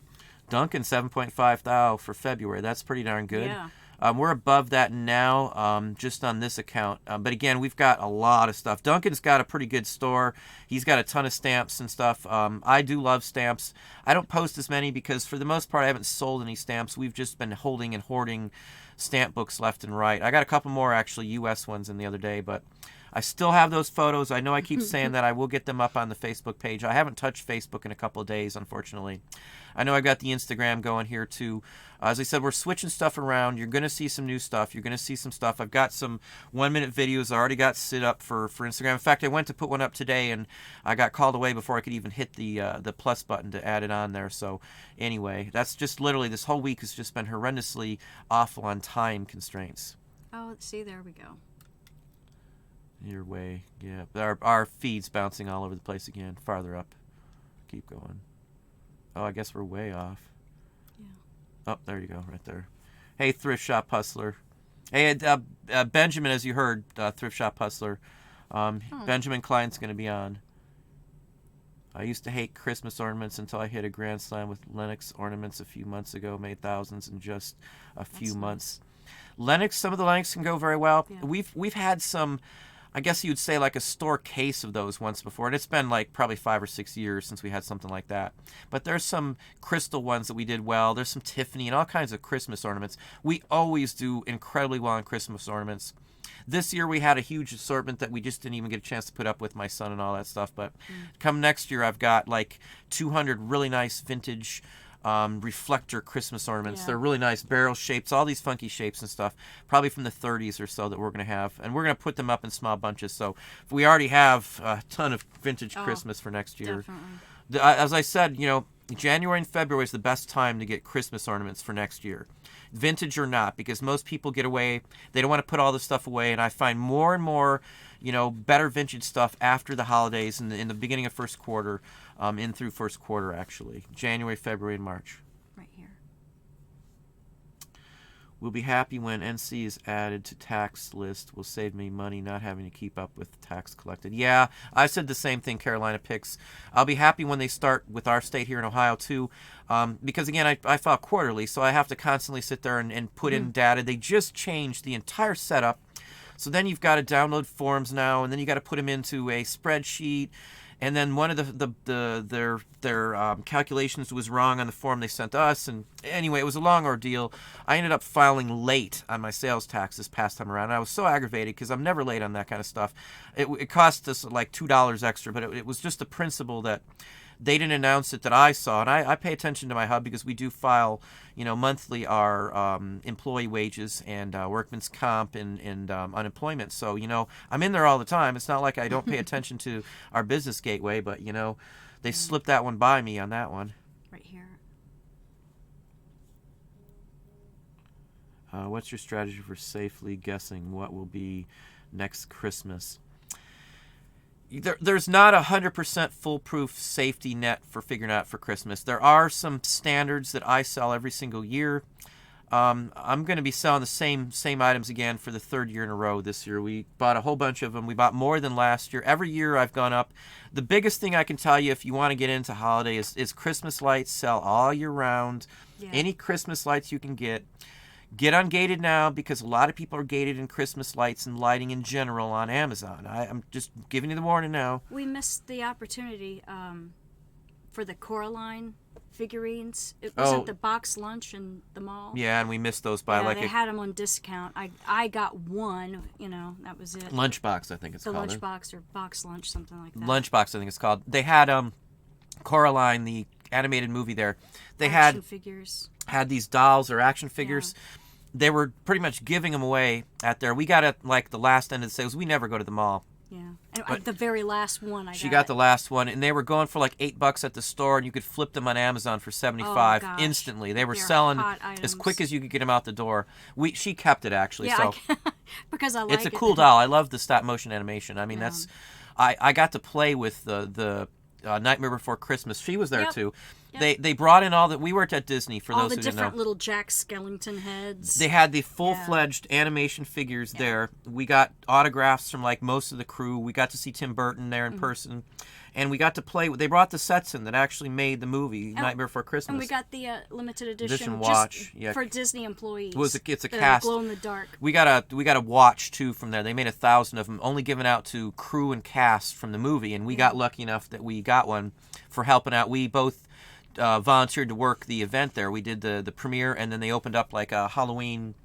Speaker 1: Duncan, 7.5 thou for February. That's pretty darn good.
Speaker 2: Yeah.
Speaker 1: We're above that now, just on this account. But again, we've got a lot of stuff. Duncan's got a pretty good store. He's got a ton of stamps and stuff. I do love stamps. I don't post as many because for the most part I haven't sold any stamps. We've just been holding and hoarding stamp books left and right. I got a couple more actually U.S. ones in the other day, but I still have those photos. I know I keep saying that I will get them up on the Facebook page. I haven't touched Facebook in a couple of days, unfortunately. I know I got the Instagram going here too. As I said, we're switching stuff around. You're going to see some new stuff. You're going to see some stuff. I've got some 1-minute videos I already got set up for Instagram. In fact, I went to put one up today, and I got called away before I could even hit the plus button to add it on there. So anyway, that's just literally this whole week has just been horrendously awful on time constraints.
Speaker 2: Oh, see, there we go.
Speaker 1: Your way, yeah. Our feed's bouncing all over the place again. Farther up. Keep going. Oh, I guess we're way off.
Speaker 2: Yeah.
Speaker 1: Oh, there you go, right there. Hey, Thrift Shop Hustler. Hey, Benjamin, as you heard, Thrift Shop Hustler. Benjamin Klein's going to be on. I used to hate Christmas ornaments until I hit a grand slam with Lennox ornaments a few months ago. Made thousands in just a few months. Lennox, some of the Lennox can go very well.
Speaker 2: Yeah.
Speaker 1: We've had some, I guess you'd say like a store case of those once before, and it's been like probably 5 or 6 years since we had something like that. But there's some crystal ones that we did well. There's some Tiffany and all kinds of Christmas ornaments. We always do incredibly well on Christmas ornaments. This year we had a huge assortment that we just didn't even get a chance to put up with my son and all that stuff. But come next year, I've got like 200 really nice vintage reflector Christmas ornaments.
Speaker 2: Yeah.
Speaker 1: They're really nice barrel shapes, all these funky shapes and stuff, probably from the 30s or so that we're going to have. And we're going to put them up in small bunches. So we already have a ton of vintage Christmas for next year.
Speaker 2: Definitely.
Speaker 1: As I said, January and February is the best time to get Christmas ornaments for next year. Vintage or not, because most people get away. They don't want to put all this stuff away. And I find more and more, better vintage stuff after the holidays and in the beginning of first quarter, in through first quarter, actually. January, February, and March.
Speaker 2: Right here.
Speaker 1: We'll be happy when NC is added to tax list. Will save me money not having to keep up with tax collected. Yeah, I said the same thing, Carolina Picks. I'll be happy when they start with our state here in Ohio, too. Because, again, I file quarterly, so I have to constantly sit there and put in data. They just changed the entire setup. So then you've got to download forms now, and then you got to put them into a spreadsheet. and then one of their calculations was wrong on the form they sent us, and anyway, it was a long ordeal. I ended up filing late on my sales tax this past time around, and I was so aggravated because I'm never late on that kind of stuff. It cost us like $2 extra, but it was just the principle that they didn't announce it that I saw, and I pay attention to my hub because we do file, monthly our employee wages and workman's comp and unemployment. So, I'm in there all the time. It's not like I don't pay attention to our business gateway, but, they slipped that one by me on that one.
Speaker 2: Right here.
Speaker 1: What's your strategy for safely guessing what will be next Christmas? There's not 100% foolproof safety net for figuring out for Christmas. There are some standards that I sell every single year. I'm going to be selling the same items again for the third year in a row this year. We bought a whole bunch of them. We bought more than last year. Every year I've gone up. The biggest thing I can tell you if you want to get into holiday is Christmas lights. Sell all year round.
Speaker 2: Yeah.
Speaker 1: Any Christmas lights you can get. Get ungated now because a lot of people are gated in Christmas lights and lighting in general on Amazon. I'm just giving you the warning now.
Speaker 2: We missed the opportunity for the Coraline figurines. It was at the box lunch in the mall.
Speaker 1: Yeah, and we missed those by
Speaker 2: they had them on discount. I got one, that was it.
Speaker 1: Lunchbox, I think it's called.
Speaker 2: The lunchbox or box lunch, something like that.
Speaker 1: Lunchbox, I think it's called. They had Coraline, the animated movie there. They
Speaker 2: action figures.
Speaker 1: Had these dolls or action figures. Yeah. They were pretty much giving them away at there. We got at like the last end of the sales. We never go to the mall.
Speaker 2: Yeah, and the very last one
Speaker 1: she got the last one, and they were going for like $8 at the store, and you could flip them on Amazon for $75 instantly. They were selling as quick as you could get them out the door. She kept it actually,
Speaker 2: so because I like
Speaker 1: it's a cool doll. I love the stop motion animation. I mean, I got to play with the Nightmare Before Christmas. She was there too. Yep. They brought in all that. We worked at Disney for those who didn't know.
Speaker 2: All the different little Jack Skellington heads.
Speaker 1: They had the full-fledged animation figures there. We got autographs from like most of the crew. We got to see Tim Burton there in person, and we got to play. They brought the sets in that actually made the movie Nightmare Before Christmas.
Speaker 2: And we got the limited edition
Speaker 1: watch
Speaker 2: for Disney employees.
Speaker 1: It's a cast.
Speaker 2: Glow in the dark.
Speaker 1: We got a watch too from there. They made 1,000 of them, only given out to crew and cast from the movie, and we got lucky enough that we got one for helping out. We both volunteered to work the event there. We did the premiere, and then they opened up like a Halloween,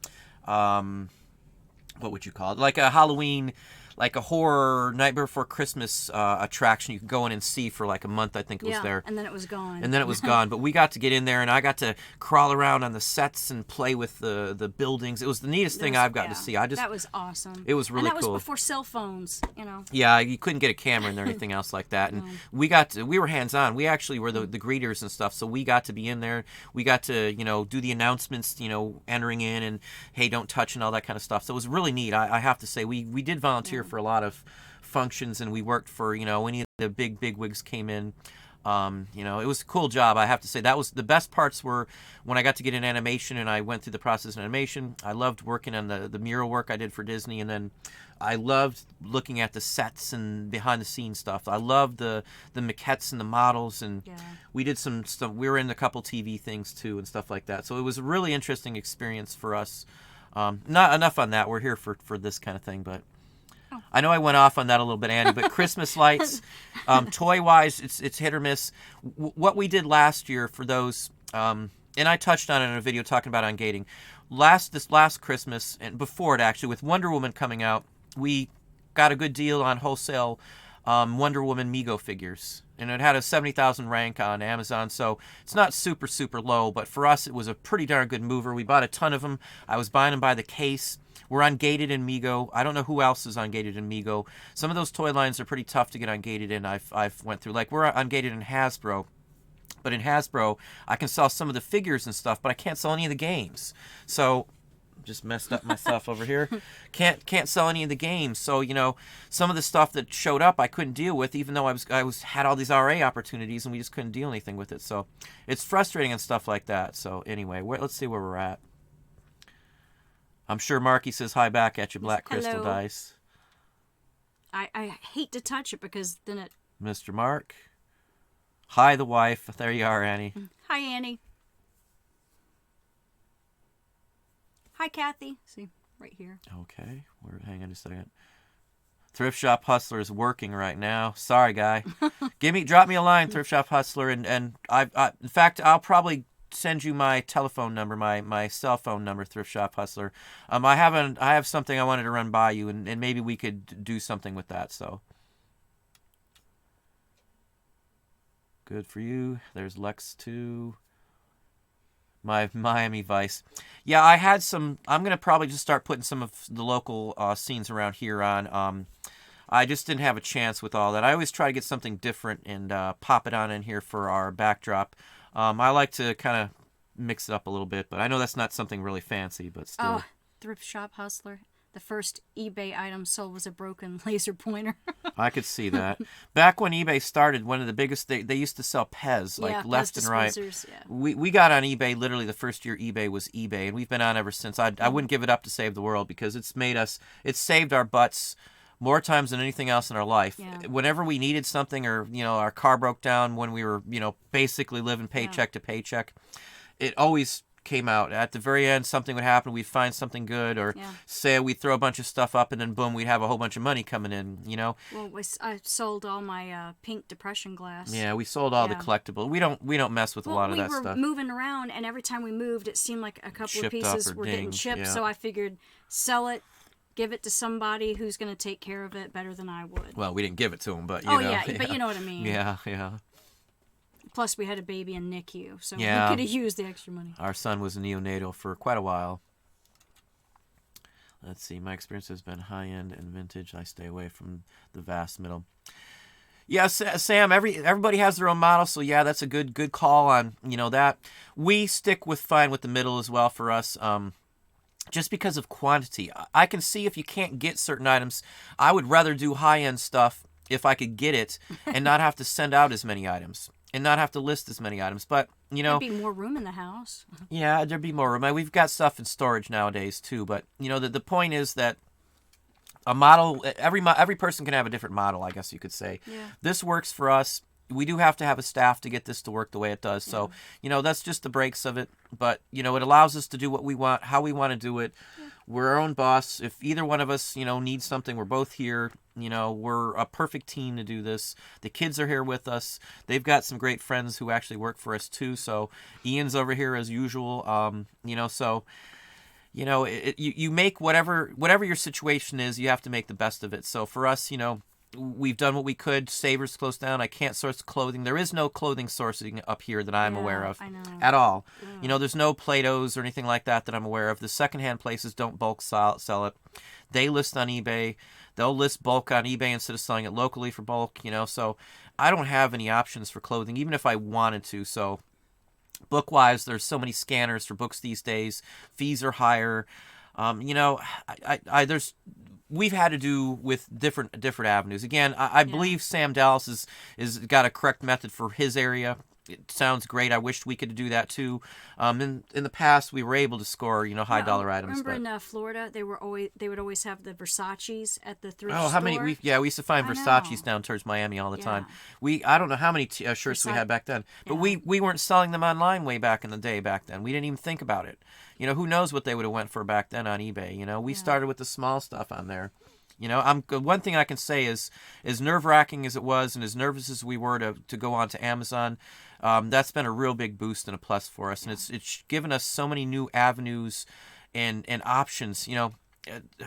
Speaker 1: what would you call it? Like a Halloween, like a horror Nightmare Before Christmas attraction you could go in and see for like a month, I think it was there.
Speaker 2: And then it was gone.
Speaker 1: But we got to get in there, and I got to crawl around on the sets and play with the buildings. It was the neatest thing I've gotten to see.
Speaker 2: That was awesome.
Speaker 1: It was really
Speaker 2: cool. And that
Speaker 1: cool.
Speaker 2: was before cell phones,
Speaker 1: Yeah, you couldn't get a camera in there or anything else like that. And we were hands-on. We actually were the greeters and stuff, so we got to be in there. We got to, do the announcements, entering in and, hey, don't touch and all that kind of stuff. So it was really neat. I have to say, we did volunteer for a lot of functions, and we worked for, any of the big wigs came in. It was a cool job, I have to say. That was the best parts were when I got to get in animation and I went through the process in animation. I loved working on the mural work I did for Disney, and then I loved looking at the sets and behind the scenes stuff. I loved the maquettes and the models, and we did some stuff. We were in a couple TV things too and stuff like that. So it was a really interesting experience for us. Not enough on that. We're here for this kind of thing, but I know I went off on that a little bit, Annie, but Christmas lights, toy-wise, it's hit or miss. What we did last year for those, and I touched on it in a video talking about ungating, this last Christmas, and before it actually, with Wonder Woman coming out, we got a good deal on wholesale Wonder Woman Mego figures. And it had a 70,000 rank on Amazon, so it's not super, super low, but for us, it was a pretty darn good mover. We bought a ton of them. I was buying them by the case. We're ungated in Mego. I don't know who else is ungated in Mego. Some of those toy lines are pretty tough to get ungated in. I've went through. Like, we're ungated in Hasbro. But in Hasbro, I can sell some of the figures and stuff, but I can't sell any of the games. So just messed up myself over here. Can't sell any of the games. So, some of the stuff that showed up I couldn't deal with, even though I had all these RA opportunities, and we just couldn't deal anything with it. So it's frustrating and stuff like that. So anyway, let's see where we're at. I'm sure Marky says hi back at you, Black Crystal Dice.
Speaker 2: I hate to touch it because then it...
Speaker 1: Mr. Mark. Hi, the wife. There you are, Annie.
Speaker 2: Hi, Annie. Hi, Kathy. See, right here.
Speaker 1: Okay. Hang on a second. Thrift Shop Hustler is working right now. Sorry, guy. Drop me a line, Thrift Shop Hustler, and in fact, I'll probably send you my telephone number, my cell phone number, Thrift Shop Hustler. I have something I wanted to run by you, and maybe we could do something with that. So good for you. There's Lex too. My Miami Vice. Yeah, I had some. I'm gonna probably just start putting some of the local scenes around here on. I just didn't have a chance with all that. I always try to get something different and pop it on in here for our backdrop. I like to kind of mix it up a little bit, but I know that's not something really fancy, but still.
Speaker 2: Oh, Thrift Shop Hustler. The first eBay item sold was a broken laser pointer.
Speaker 1: I could see that. Back when eBay started, one of the biggest, they used to sell Pez, like left and right.
Speaker 2: Yeah.
Speaker 1: We got on eBay literally the first year eBay was eBay, and we've been on ever since. I wouldn't give it up to save the world because it's saved our butts more times than anything else in our life.
Speaker 2: Yeah.
Speaker 1: Whenever we needed something or, our car broke down when we were, basically living paycheck to paycheck, it always came out. At the very end, something would happen. We'd find something good, or say we'd throw a bunch of stuff up, and then boom, we'd have a whole bunch of money coming in.
Speaker 2: Well, I sold all my pink depression glass.
Speaker 1: Yeah, we sold all the collectibles. We don't mess with a lot of that stuff.
Speaker 2: We were moving around, and every time we moved, it seemed like a couple of pieces were getting chipped. Yeah. So I figured, sell it, give it to somebody who's going to take care of it better than I would.
Speaker 1: Well, we didn't give it to them, but
Speaker 2: but you know what I mean.
Speaker 1: Yeah.
Speaker 2: Plus, we had a baby in NICU, so we could have used the extra money.
Speaker 1: Our son was neonatal for quite a while. Let's see. My experience has been high-end and vintage. I stay away from the vast middle. Yeah, Sam, everybody has their own model, so yeah, that's a good call on, that. We stick fine with the middle as well for us, just because of quantity. I can see if you can't get certain items, I would rather do high-end stuff if I could get it and not have to send out as many items. And not have to list as many items, but
Speaker 2: there'd be more room in the house.
Speaker 1: Yeah, there'd be more room. We've got stuff in storage nowadays too, but the point is that a model, every person can have a different model, I guess you could say.
Speaker 2: Yeah.
Speaker 1: This works for us. We do have to have a staff to get this to work the way it does. So, that's just the breaks of it. But, it allows us to do what we want, how we want to do it. Yeah. We're our own boss. If either one of us, needs something, we're both here. We're a perfect team to do this. The kids are here with us. They've got some great friends who actually work for us too. So Ian's over here as usual. You make whatever your situation is, you have to make the best of it. So for us, we've done what we could. Savers closed down. I can't source clothing. There is no clothing sourcing up here that I'm aware of at all. Yeah. There's no Play-Dohs or anything like that I'm aware of. The secondhand places don't bulk sell it. They list on eBay. They'll list bulk on eBay instead of selling it locally for bulk, So I don't have any options for clothing, even if I wanted to. So book-wise, there's so many scanners for books these days. Fees are higher. We've had to do with different avenues. Again, I believe Sam Dallas is got a correct method for his area. It sounds great. I wish we could do that too. In the past, we were able to score high dollar items.
Speaker 2: Remember in Florida, they would always have the Versaces at the thrift
Speaker 1: store.
Speaker 2: How
Speaker 1: many? We used to find Versaces down towards Miami all the time. I don't know how many shirts we had back then, but we weren't selling them online way back in the day. Back then, we didn't even think about it. Who knows what they would have went for back then on eBay. We started with the small stuff on there. One thing I can say is, as nerve-wracking as it was and as nervous as we were to go on to Amazon, that's been a real big boost and a plus for us. And it's given us so many new avenues and options.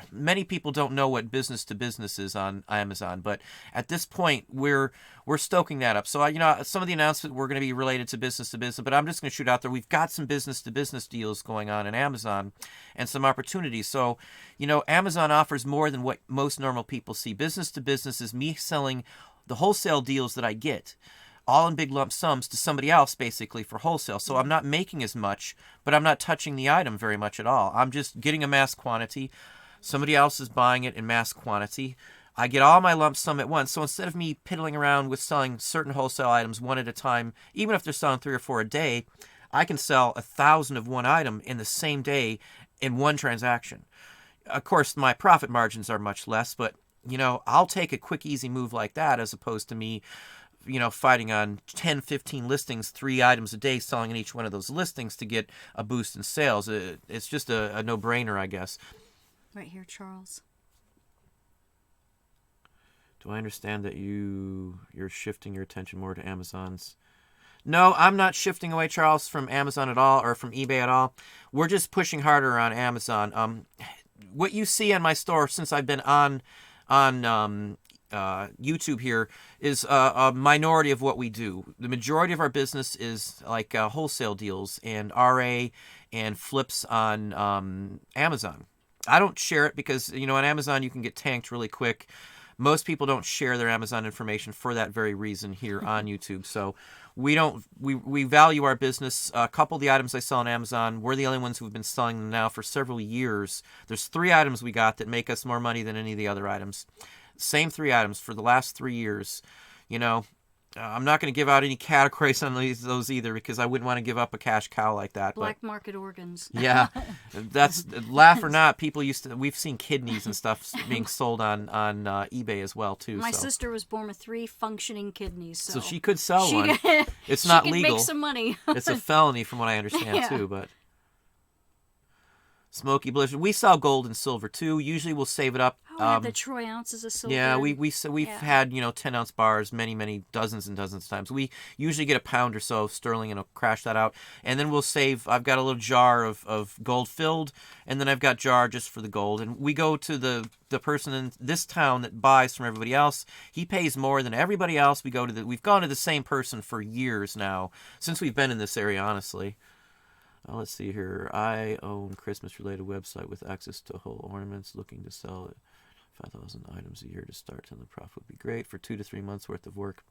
Speaker 1: Many people don't know what business to business is on Amazon, but at this point we're stoking that up. So some of the announcements were going to be related to business, but I'm just going to shoot out there. We've got some business to business deals going on in Amazon and some opportunities. So Amazon offers more than what most normal people see. Business to business is me selling the wholesale deals that I get, all in big lump sums, to somebody else basically for wholesale. So I'm not making as much, but I'm not touching the item very much at all. I'm just getting a mass quantity. Somebody else is buying it in mass quantity. I get all my lump sum at once. So instead of me piddling around with selling certain wholesale items one at a time, even if they're selling 3 or 4 a day, I can sell 1,000 of one item in the same day in one transaction. Of course, my profit margins are much less, but I'll take a quick, easy move like that as opposed to me fighting on 10, 15 listings, 3 items a day, selling in each one of those listings to get a boost in sales. It's just a no-brainer, I guess.
Speaker 2: Right here, Charles.
Speaker 1: Do I understand that you're shifting your attention more to Amazon's? No, I'm not shifting away, Charles, from Amazon at all, or from eBay at all. We're just pushing harder on Amazon. What you see on my store since I've been on YouTube here is a minority of what we do. The majority of our business is like wholesale deals and RA and flips on Amazon. I don't share it because, on Amazon you can get tanked really quick. Most people don't share their Amazon information for that very reason here on YouTube. So we value our business. A couple of the items I sell on Amazon, we're the only ones who've been selling them now for several years. There's 3 items we got that make us more money than any of the other items. Same 3 items for the last 3 years. I'm not going to give out any categories on those either because I wouldn't want to give up a cash cow like that.
Speaker 2: Black market organs.
Speaker 1: Yeah, that's laugh or not. We've seen kidneys and stuff being sold on eBay as well too.
Speaker 2: My sister was born with 3 functioning kidneys, so
Speaker 1: she could sell one. It's not legal. She could
Speaker 2: make some money.
Speaker 1: It's a felony from what I understand too, but. Smoky Blizzard. We sell gold and silver too. Usually we'll save it up.
Speaker 2: The troy ounces of silver.
Speaker 1: Yeah, we've had 10-ounce bars many dozens and dozens of times. We usually get a pound or so of sterling and I'll crash that out, and then we'll save. I've got a little jar of gold filled, and then I've got jar just for the gold. And we go to the person in this town that buys from everybody else. He pays more than everybody else. We've gone to the same person for years now since we've been in this area, honestly. Let's see here. I own Christmas-related website with access to whole ornaments, looking to sell 5,000 items a year to start, and the profit would be great for 2 to 3 months worth of work.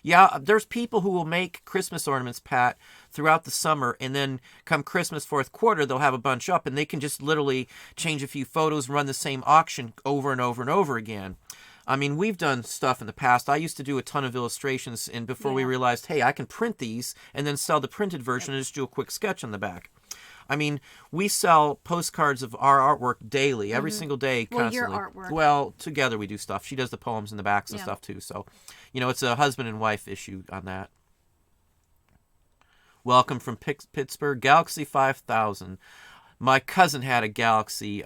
Speaker 1: Yeah, there's people who will make Christmas ornaments, Pat, throughout the summer, and then come Christmas fourth quarter, they'll have a bunch up, and they can just literally change a few photos, run the same auction over and over and over again. I mean, we've done stuff in the past. I used to do a ton of illustrations, and before we realized, hey, I can print these and then sell the printed version and just do a quick sketch on the back. I mean, we sell postcards of our artwork daily, every single day, constantly.
Speaker 2: Your artwork.
Speaker 1: Well, together we do stuff. She does the poems and the backs and stuff, too. So, it's a husband and wife issue on that. Welcome from Pittsburgh, Galaxy 5000. My cousin had a Galaxy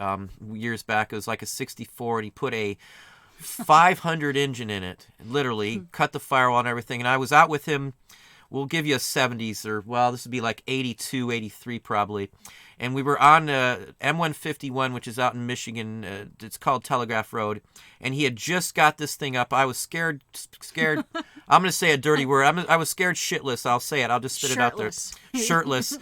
Speaker 1: years back. It was like a 64, and he put a 500 engine in it, literally cut the firewall and everything. And I was out with him. We'll give you a 70s, or this would be like 82, 83 probably. And we were on M151, which is out in Michigan. It's called Telegraph Road. And he had just got this thing up. I was scared. I'm going to say a dirty word. I was scared shitless. I'll say it. I'll just spit it out there. Shirtless.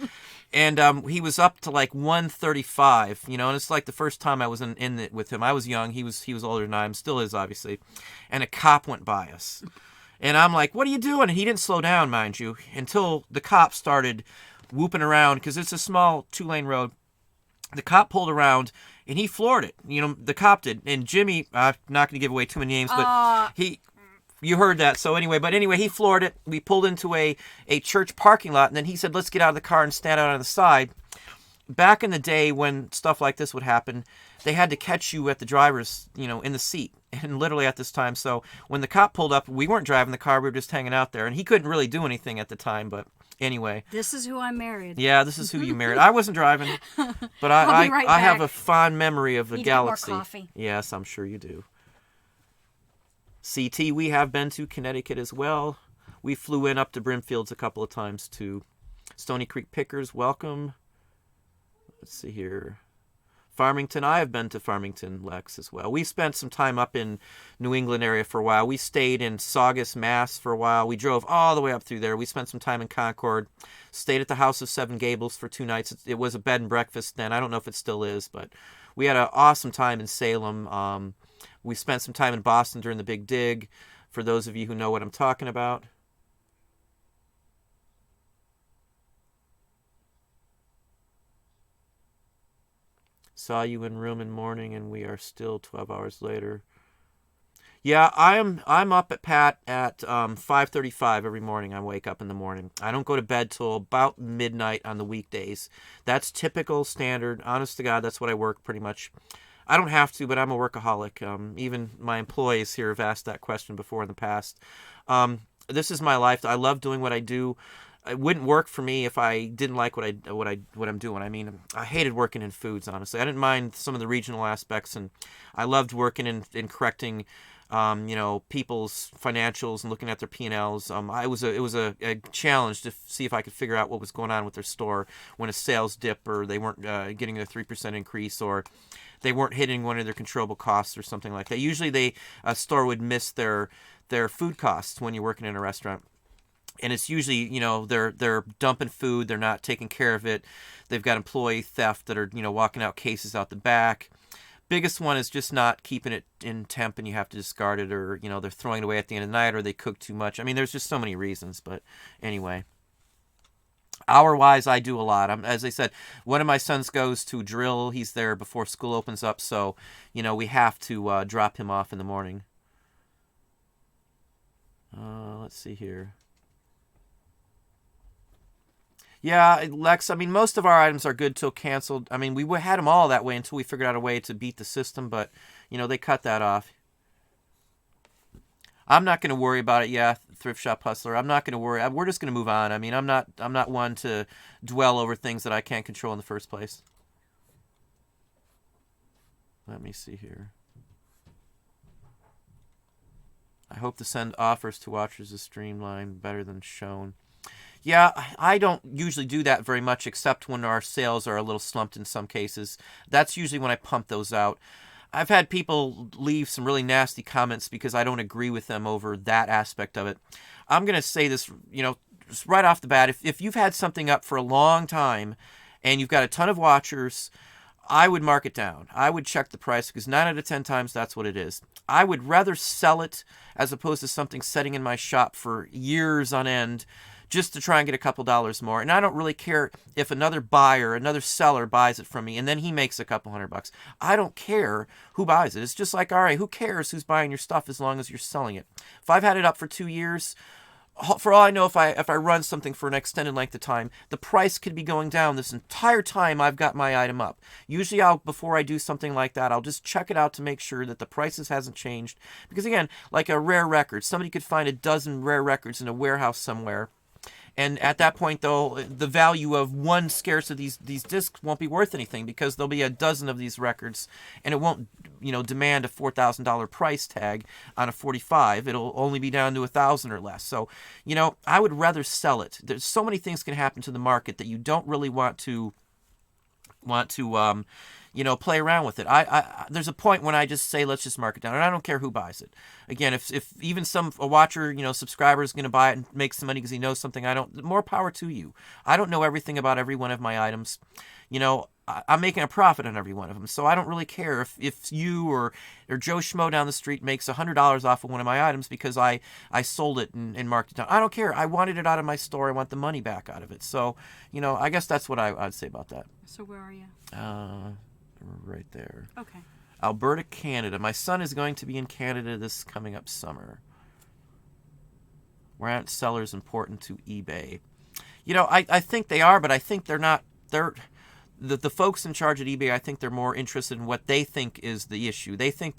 Speaker 1: And he was up to like 135, and it's like the first time I was in it with him. I was young. He was older than I am. Still is, obviously. And a cop went by us. And I'm like, what are you doing? And he didn't slow down, mind you, until the cop started whooping around, because it's a small 2-lane road. The cop pulled around, and he floored it. The cop did. And Jimmy, I'm not going to give away too many names, but you heard that. So anyway, he floored it. We pulled into a church parking lot, and then he said, let's get out of the car and stand out on the side. Back in the day when stuff like this would happen, they had to catch you at the driver's, in the seat, and literally at this time. So when the cop pulled up, we weren't driving the car. We were just hanging out there, and he couldn't really do anything at the time, but anyway.
Speaker 2: This is who I married.
Speaker 1: Yeah, this is who you married. I wasn't driving, but I have a fond memory of the Galaxy.
Speaker 2: More coffee.
Speaker 1: Yes, I'm sure you do. CT, we have been to Connecticut as well. We flew in up to Brimfields a couple of times too. Stony Creek Pickers, welcome. Let's see here. Farmington, I have been to Farmington, Lex, as well. We spent some time up in New England area for a while. We stayed in Saugus, Mass for a while. We drove all the way up through there. We spent some time in Concord. Stayed at the House of Seven Gables for 2 nights. It was a bed and breakfast then. I don't know if it still is, but we had an awesome time in Salem. We spent some time in Boston during the Big Dig, for those of you who know what I'm talking about. Saw you in room in morning, and we are still 12 hours later. Yeah, I'm up at Pat at 5:35 every morning. I wake up in the morning. I don't go to bed till about midnight on the weekdays. That's typical, standard. Honest to God, that's what I work pretty much. I don't have to, but I'm a workaholic. Even my employees here have asked that question before in the past. This is my life. I love doing what I do. It wouldn't work for me if I didn't like what I'm doing. I mean, I hated working in foods, honestly. I didn't mind some of the regional aspects, and I loved working in correcting people's financials and looking at their P&Ls. It was a challenge to see if I could figure out what was going on with their store when a sales dip, or they weren't getting a 3% increase, or they weren't hitting one of their controllable costs or something like that. Usually a store would miss their food costs when you're working in a restaurant. And it's usually, they're dumping food, they're not taking care of it. They've got employee theft that are, walking out cases out the back. Biggest one is just not keeping it in temp and you have to discard it, or, they're throwing it away at the end of the night, or they cook too much. I mean, there's just so many reasons, but anyway. Hour-wise, I do a lot. As I said, one of my sons goes to drill. He's there before school opens up, so, we have to drop him off in the morning. Let's see here. Yeah, Lex, I mean, most of our items are good till canceled. I mean, we had them all that way until we figured out a way to beat the system, but, they cut that off. I'm not going to worry about it, Thrift Shop Hustler. I'm not going to worry. We're just going to move on. I mean, I'm not one to dwell over things that I can't control in the first place. Let me see here. I hope to send offers to watchers is streamlined better than shown. Yeah, I don't usually do that very much, except when our sales are a little slumped in some cases. That's usually when I pump those out. I've had people leave some really nasty comments because I don't agree with them over that aspect of it. I'm going to say this, just right off the bat. If you've had something up for a long time and you've got a ton of watchers, I would mark it down. I would check the price, because 9 out of 10 times that's what it is. I would rather sell it as opposed to something sitting in my shop for years on end just to try and get a couple dollars more. And I don't really care if another buyer, another seller buys it from me and then he makes a couple $100. I don't care who buys it. It's just like, all right, who cares who's buying your stuff as long as you're selling it? If I've had it up for 2 years, for all I know, if I run something for an extended length of time, the price could be going down this entire time I've got my item up. Usually before I do something like that, I'll just check it out to make sure that the prices hasn't changed. Because again, like a rare record, somebody could find a dozen rare records in a warehouse somewhere. And at that point, though, the value of one scarce of these discs won't be worth anything, because there'll be a dozen of these records, and it won't, demand a $4,000 price tag on a 45. It'll only be down to 1,000 or less. So, I would rather sell it. There's so many things can happen to the market that you don't really want to play around with it. There's a point when I just say, let's just mark it down, and I don't care who buys it. Again, if even a watcher, subscriber is going to buy it and make some money because he knows something I don't, more power to you. I don't know everything about every one of my items. I'm making a profit on every one of them, so I don't really care if you or Joe Schmo down the street makes $100 off of one of my items because I sold it and marked it down. I don't care. I wanted it out of my store. I want the money back out of it. So, I guess that's what I'd say about that.
Speaker 2: So where are you?
Speaker 1: Right there.
Speaker 2: Okay.
Speaker 1: Alberta, Canada. My son is going to be in Canada this coming up summer. Why aren't sellers important to eBay? I think they are, but I think they're not. The folks in charge at eBay, I think they're more interested in what they think is the issue. They think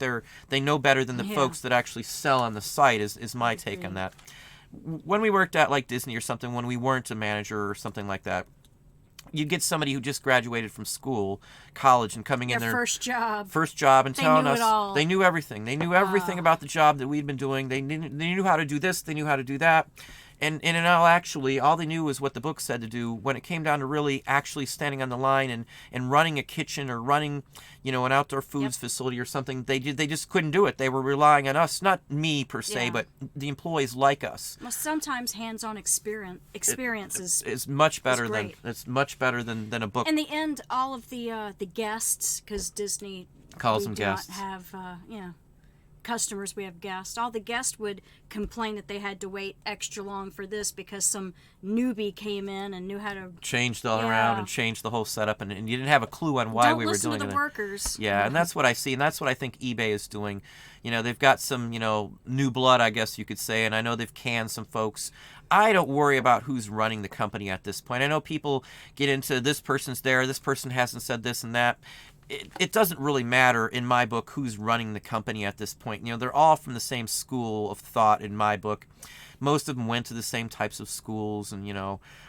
Speaker 1: they know better than the folks that actually sell on the site, is my take on that. When we worked at like Disney or something, when we weren't a manager or something like that, you'd get somebody who just graduated from college, and coming in there.
Speaker 2: First
Speaker 1: job, and telling us
Speaker 2: all.
Speaker 1: They knew everything. They knew everything about the job that we'd been doing. They knew how to do this. They knew how to do that. And in all actually, all they knew was what the book said to do. When it came down to really actually standing on the line and running a kitchen or running, an outdoor foods facility or something, they just couldn't do it. They were relying on us, not me per se, but the employees like us.
Speaker 2: Well, sometimes hands-on experience
Speaker 1: is much better than a book.
Speaker 2: In the end, all of the guests, because Disney
Speaker 1: calls them guests,
Speaker 2: have customers, we have guests. All the guests would complain that they had to wait extra long for this because some newbie came in and knew how to
Speaker 1: changed all around and changed the whole setup, and you didn't have a clue on why we were doing it.
Speaker 2: Don't listen to the workers.
Speaker 1: Yeah, and that's what I see, and that's what I think eBay is doing. They've got some, new blood, I guess you could say, and I know they've canned some folks. I don't worry about who's running the company at this point. I know people get into this person's there, this person hasn't said this and that. It doesn't really matter in my book who's running the company at this point. They're all from the same school of thought in my book. Most of them went to the same types of schools and,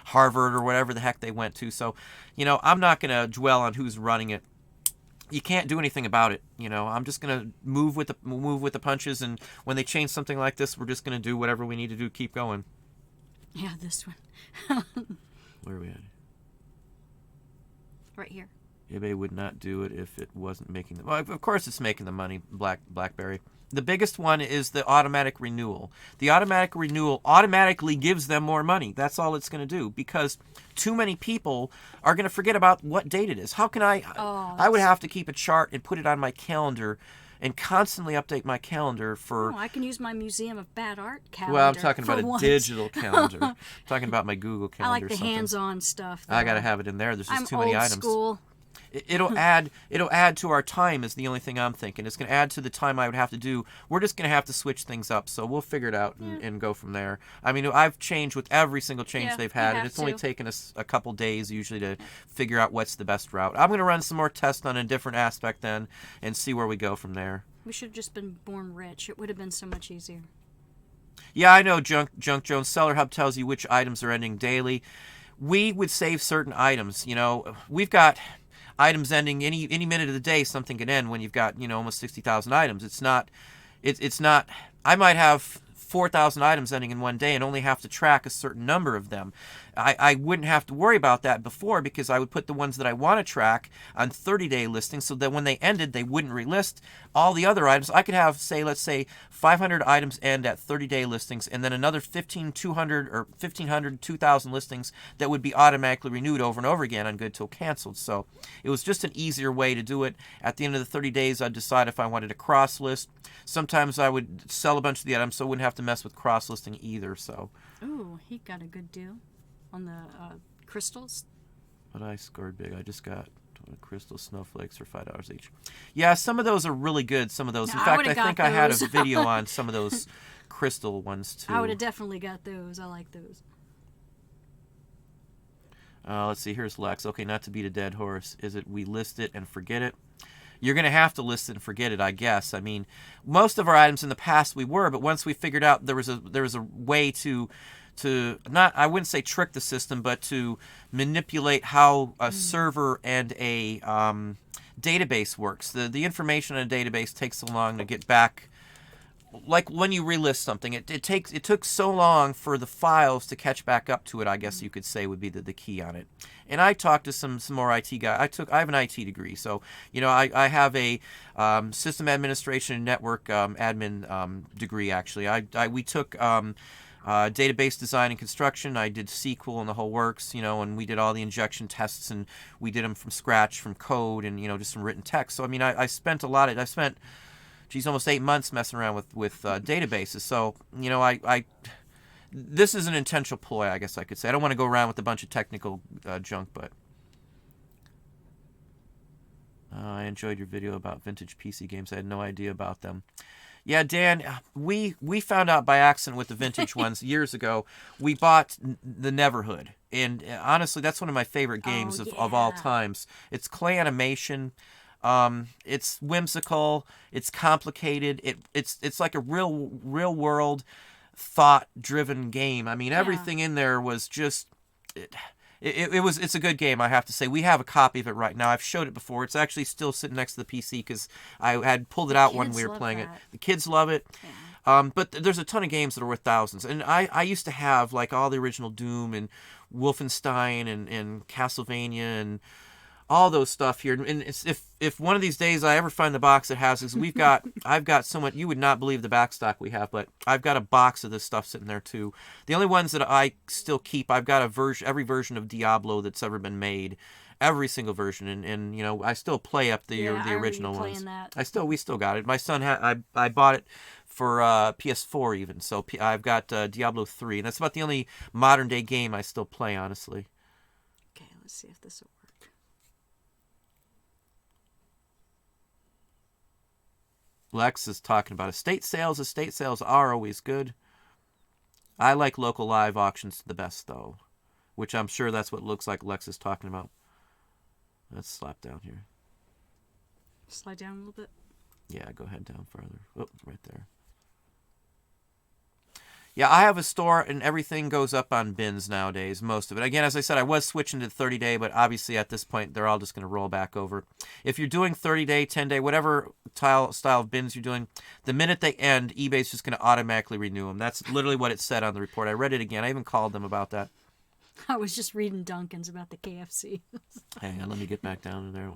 Speaker 1: Harvard or whatever the heck they went to. So, I'm not going to dwell on who's running it. you can't do anything about it. You know, I'm just gonna move with the punches, and when they change something like this, we're just gonna do whatever we need to do to keep going.
Speaker 2: Yeah, this one.
Speaker 1: Where are we at?
Speaker 2: Right here.
Speaker 1: eBay would not do it if it wasn't making the. Well, of course, it's making the money. BlackBerry. The biggest one is the automatic renewal. The automatic renewal automatically gives them more money. That's all it's going to do, because too many people are going to forget about what date it is. How can I? I would have to keep a chart and put it on my calendar, and constantly update my calendar for.
Speaker 2: Oh, I can use my Museum of Bad Art calendar.
Speaker 1: Well, I'm talking about a
Speaker 2: once.
Speaker 1: digital calendar. I'm talking about my Google calendar.
Speaker 2: I like the hands-on stuff.
Speaker 1: I got to have it in there. There's just too many items.
Speaker 2: School.
Speaker 1: It'll add to our time is the only thing I'm thinking. It's going to add to the time I would have to do. We're just going to have to switch things up, so we'll figure it out and go from there. I mean, I've changed with every single change they've had, and it's only taken us a couple days usually to figure out what's the best route. I'm going to run some more tests on a different aspect then and see where we go from there.
Speaker 2: We should have just been born rich. It would have been so much easier.
Speaker 1: Yeah, I know, Junk Jones. Seller Hub tells you which items are ending daily. We would save certain items. You know, we've got items ending any minute of the day. Something can end when you've got almost 60,000 items. It's not. I might have 4,000 items ending in one day and only have to track a certain number of them. I wouldn't have to worry about that before, because I would put the ones that I want to track on 30-day listings, so that when they ended, they wouldn't relist all the other items. I could have, let's say 500 items end at 30-day listings, and then another 1,500, 2,000 listings that would be automatically renewed over and over again on good till canceled. So it was just an easier way to do it. At the end of the 30 days, I'd decide if I wanted to cross list. Sometimes I would sell a bunch of the items, so I wouldn't have to mess with cross listing either. So.
Speaker 2: Ooh, he got a good deal on the crystals.
Speaker 1: But I scored big. I just got crystal snowflakes for $5 each. Yeah, some of those are really good. Some of those. In fact, I think I had a video on some of those crystal ones too.
Speaker 2: I would have definitely got those. I like those.
Speaker 1: Let's see. Here's Lex. Okay, not to beat a dead horse. Is it we list it and forget it? You're going to have to list it and forget it, I guess. I mean, most of our items in the past we were, but once we figured out there was a way to not, I wouldn't say trick the system, but to manipulate how a server and a database works. The information in a database takes so long to get back. Like when you relist something, it took so long for the files to catch back up to it, I guess you could say would be the key on it. And I talked to some more IT guys. I have an IT degree, so I have a system administration and network admin degree actually. We took database design and construction. I did SQL and the whole works, and we did all the injection tests, and we did them from scratch, from code, and just some written text. So I mean, I spent almost 8 months messing around with databases. So this is an intentional ploy, I guess I could say. I don't want to go around with a bunch of technical junk, but I enjoyed your video about vintage PC games. I had no idea about them. Yeah, Dan, we found out by accident with the vintage ones years ago. We bought the Neverhood, and honestly, that's one of my favorite games of all times. It's clay animation. It's whimsical. It's complicated. It's like a real world thought-driven game. I mean, everything in there was just. It's a good game, I have to say. We have a copy of it right now. I've showed it before. It's actually still sitting next to the PC because I had pulled it out when we were playing it. The kids love it. Yeah. But there's a ton of games that are worth thousands. And I used to have like all the original Doom and Wolfenstein and Castlevania and all those stuff here. And if one of these days I ever find the box that has this, I've got so much, you would not believe the back stock we have, but I've got a box of this stuff sitting there too. The only ones that I still keep, I've got every version of Diablo that's ever been made, every single version, and I still play up the original ones. We still got it. My son I bought it for PS4 even, so I've got Diablo 3, and that's about the only modern day game I still play, honestly.
Speaker 2: Okay, let's see if this will work.
Speaker 1: Lex is talking about estate sales. Estate sales are always good. I like local live auctions the best, though, which I'm sure that's what looks like Lex is talking about. Let's slap down here.
Speaker 2: Slide down a little bit?
Speaker 1: Yeah, go ahead down farther. Oh, right there. Yeah, I have a store and everything goes up on bins nowadays, most of it. Again, as I said, I was switching to 30-day, but obviously at this point they're all just going to roll back over. If you're doing 30-day, 10-day, whatever style of bins you're doing, the minute they end, eBay's just going to automatically renew them. That's literally what it said on the report. I read it again. I even called them about that.
Speaker 2: I was just reading Duncan's about the KFC.
Speaker 1: Hang on, let me get back down to there.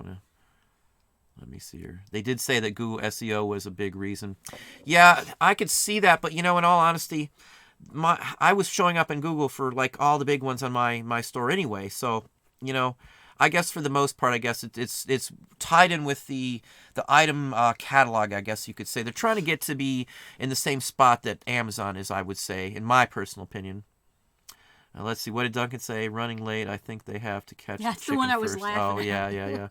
Speaker 1: Let me see here. They did say that Google SEO was a big reason. Yeah, I could see that, but in all honesty, I was showing up in Google for like all the big ones on my store anyway. So, I guess for the most part, I guess it's tied in with the item catalog, I guess you could say. They're trying to get to be in the same spot that Amazon is, I would say, in my personal opinion. Let's see. What did Duncan say? Running late. I think they have to catch.
Speaker 2: That's
Speaker 1: chicken
Speaker 2: the one I was
Speaker 1: first.
Speaker 2: laughing
Speaker 1: Oh,
Speaker 2: at.
Speaker 1: yeah.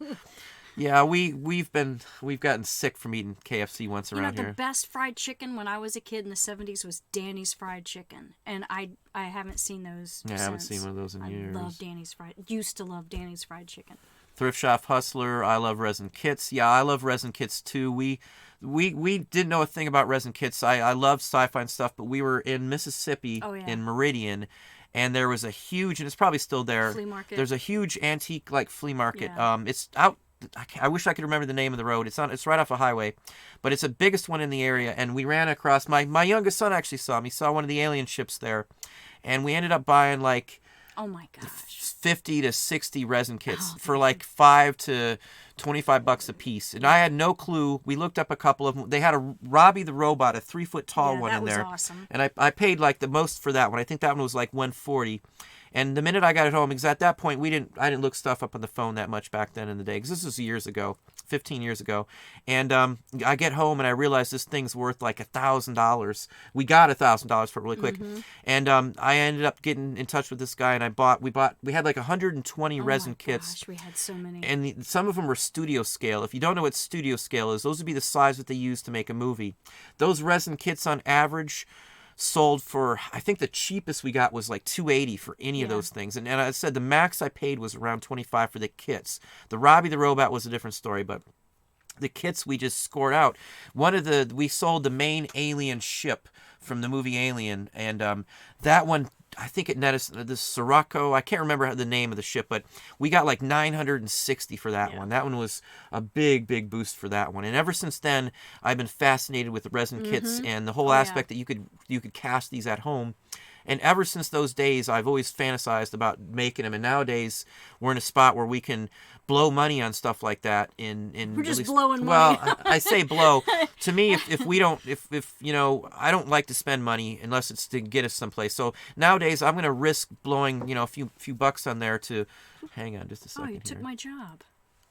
Speaker 1: Yeah, we've gotten sick from eating KFC once around here.
Speaker 2: The best fried chicken when I was a kid in the 70s was Danny's Fried Chicken, and I haven't seen those.
Speaker 1: Yeah, I
Speaker 2: since.
Speaker 1: haven't seen one of those in years.
Speaker 2: I love used to love Danny's Fried Chicken.
Speaker 1: Thrift Shop Hustler. I love Resin Kits. Yeah, I love Resin Kits too. We didn't know a thing about Resin Kits. I love sci-fi and stuff, but we were in Mississippi in Meridian. And there was a huge, and it's probably still there.
Speaker 2: Flea market.
Speaker 1: There's a huge antique flea market.
Speaker 2: Yeah.
Speaker 1: It's out. I wish I could remember the name of the road. It's right off a highway, but it's the biggest one in the area. And we ran across. My youngest son actually saw him. He saw one of the alien ships there, and we ended up buying
Speaker 2: oh my gosh,
Speaker 1: 50 to 60 resin kits for $5 to $25 a piece. And I had no clue. We looked up a couple of them. They had a Robbie the Robot, a 3-foot tall one in there.
Speaker 2: That was awesome.
Speaker 1: And I paid the most for that one. I think that one was $140. And the minute I got it home, because at that point I didn't look stuff up on the phone that much back then in the day, because this was years ago, 15 years ago. And I get home and I realize this thing's worth $1,000. We got $1,000 for it really quick. Mm-hmm. And I ended up getting in touch with this guy, and we had 120 resin kits.
Speaker 2: Gosh, we had so many.
Speaker 1: And some of them were studio scale. If you don't know what studio scale is, those would be the size that they use to make a movie. Those resin kits on average sold for, I think the cheapest we got was $280 for any of those things. And I said the max I paid was around $25 for the kits. The Robbie the Robot was a different story, but the kits we just scored out. We sold the main alien ship from the movie Alien, and that one, I think it netted us the Sirocco. I can't remember the name of the ship, but we got $960 for that one. That one was a big, big boost for that one. And ever since then, I've been fascinated with the resin kits and the whole aspect that you could cast these at home. And ever since those days, I've always fantasized about making them. And nowadays, we're in a spot where we can blow money on stuff like that.
Speaker 2: We're just blowing money.
Speaker 1: Well, I say blow. To me, if I don't like to spend money unless it's to get us someplace. So nowadays, I'm going to risk blowing, a few bucks on there to. Hang on just a second.
Speaker 2: Oh, you took my job.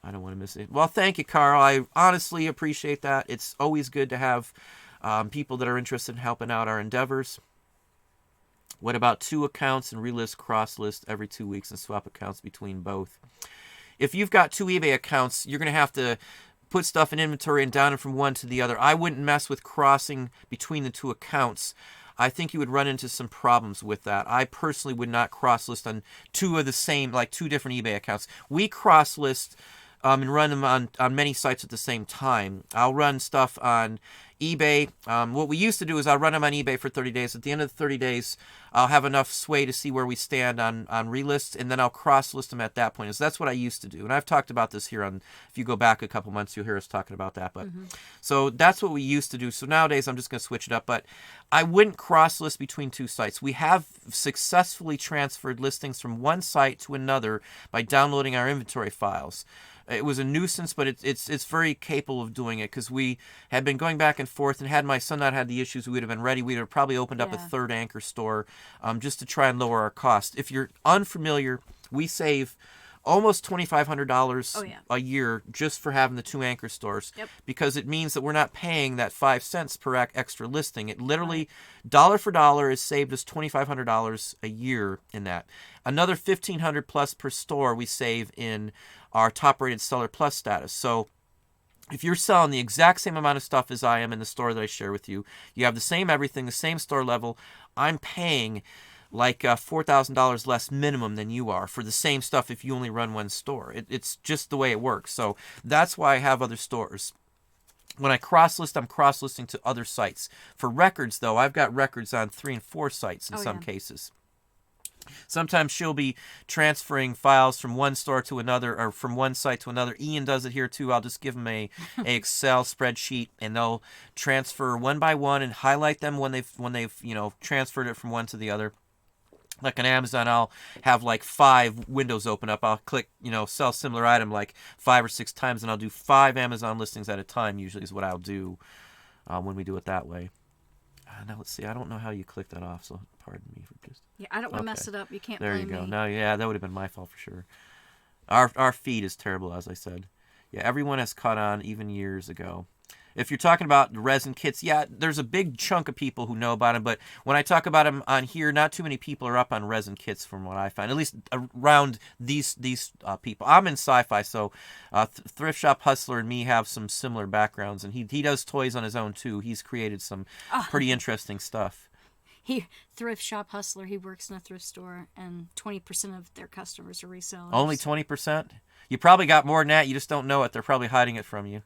Speaker 1: I don't want to miss it. Well, thank you, Carl. I honestly appreciate that. It's always good to have people that are interested in helping out our endeavors. What about 2 accounts and relist, cross-list every 2 weeks and swap accounts between both? If you've got 2 eBay accounts, you're going to have to put stuff in inventory and down it from one to the other. I wouldn't mess with crossing between the 2 accounts. I think you would run into some problems with that. I personally would not cross-list on 2 of the same, 2 different eBay accounts. We cross-list and run them on many sites at the same time. I'll run stuff on eBay. What we used to do is I'll run them on eBay for 30 days. At the end of the 30 days, I'll have enough sway to see where we stand on relists, and then I'll cross-list them at that point. So that's what I used to do. And I've talked about this here if you go back a couple months, you'll hear us talking about that. But So that's what we used to do. So nowadays, I'm just going to switch it up. But I wouldn't cross-list between 2 sites. We have successfully transferred listings from one site to another by downloading our inventory files. It was a nuisance, but it's very capable of doing it, because we had been going back and forth, and had my son not had the issues, we would have been ready. We would have probably opened up a third anchor store just to try and lower our cost. If you're unfamiliar, we save almost $2,500 a year just for having the 2 anchor stores, because it means that we're not paying that 5 cents per extra listing. It literally, dollar for dollar, has saved us $2,500 a year in that. Another $1,500 plus per store we save in our top-rated seller plus status. So if you're selling the exact same amount of stuff as I am in the store that I share with you, you have the same everything, the same store level, I'm paying $4,000 less minimum than you are for the same stuff if you only run one store. It's just the way it works. So that's why I have other stores. When I cross-list, I'm cross-listing to other sites. For records, though, I've got records on 3 and 4 sites in some cases. Sometimes she'll be transferring files from one store to another, or from one site to another. Ian does it here too. I'll just give them a Excel spreadsheet, and they'll transfer one by one and highlight them when they've transferred it from one to the other. Like on Amazon, I'll have like 5 windows open up. I'll click, sell similar item like 5 or 6 times, and I'll do 5 Amazon listings at a time. Usually is what I'll do when we do it that way. Now let's see. I don't know how you click that off, so pardon me for just.
Speaker 2: Yeah, I don't want to mess it up. You can't.
Speaker 1: There
Speaker 2: blame
Speaker 1: you go.
Speaker 2: me.
Speaker 1: No, yeah, that would have been my fault for sure. Our feed is terrible, as I said. Yeah, everyone has caught on even years ago. If you're talking about resin kits, yeah, there's a big chunk of people who know about them. But when I talk about them on here, not too many people are up on resin kits, from what I find. At least around these people. I'm in sci-fi, so Thrift Shop Hustler and me have some similar backgrounds, and he does toys on his own too. He's created some pretty interesting stuff.
Speaker 2: He Thrift Shop Hustler. He works in a thrift store, and 20% of their customers are resellers.
Speaker 1: Only 20%? You probably got more than that. You just don't know it. They're probably hiding it from you.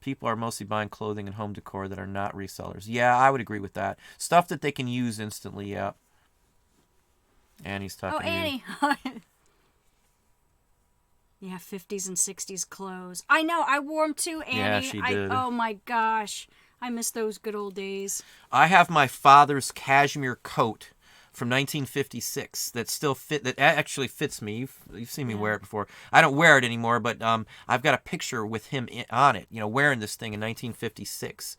Speaker 1: People are mostly buying clothing and home decor that are not resellers. Yeah, I would agree with that. Stuff that they can use instantly, yeah. Annie's talking to you.
Speaker 2: Annie. Yeah, 50s and 60s clothes. I know, I wore them too, Annie.
Speaker 1: Yeah, she did.
Speaker 2: Oh my gosh. I miss those good old days.
Speaker 1: I have my father's cashmere coat from 1956 that still that actually fits me. You've seen me wear it before. I don't wear it anymore, but I've got a picture with him on it, wearing this thing in 1956.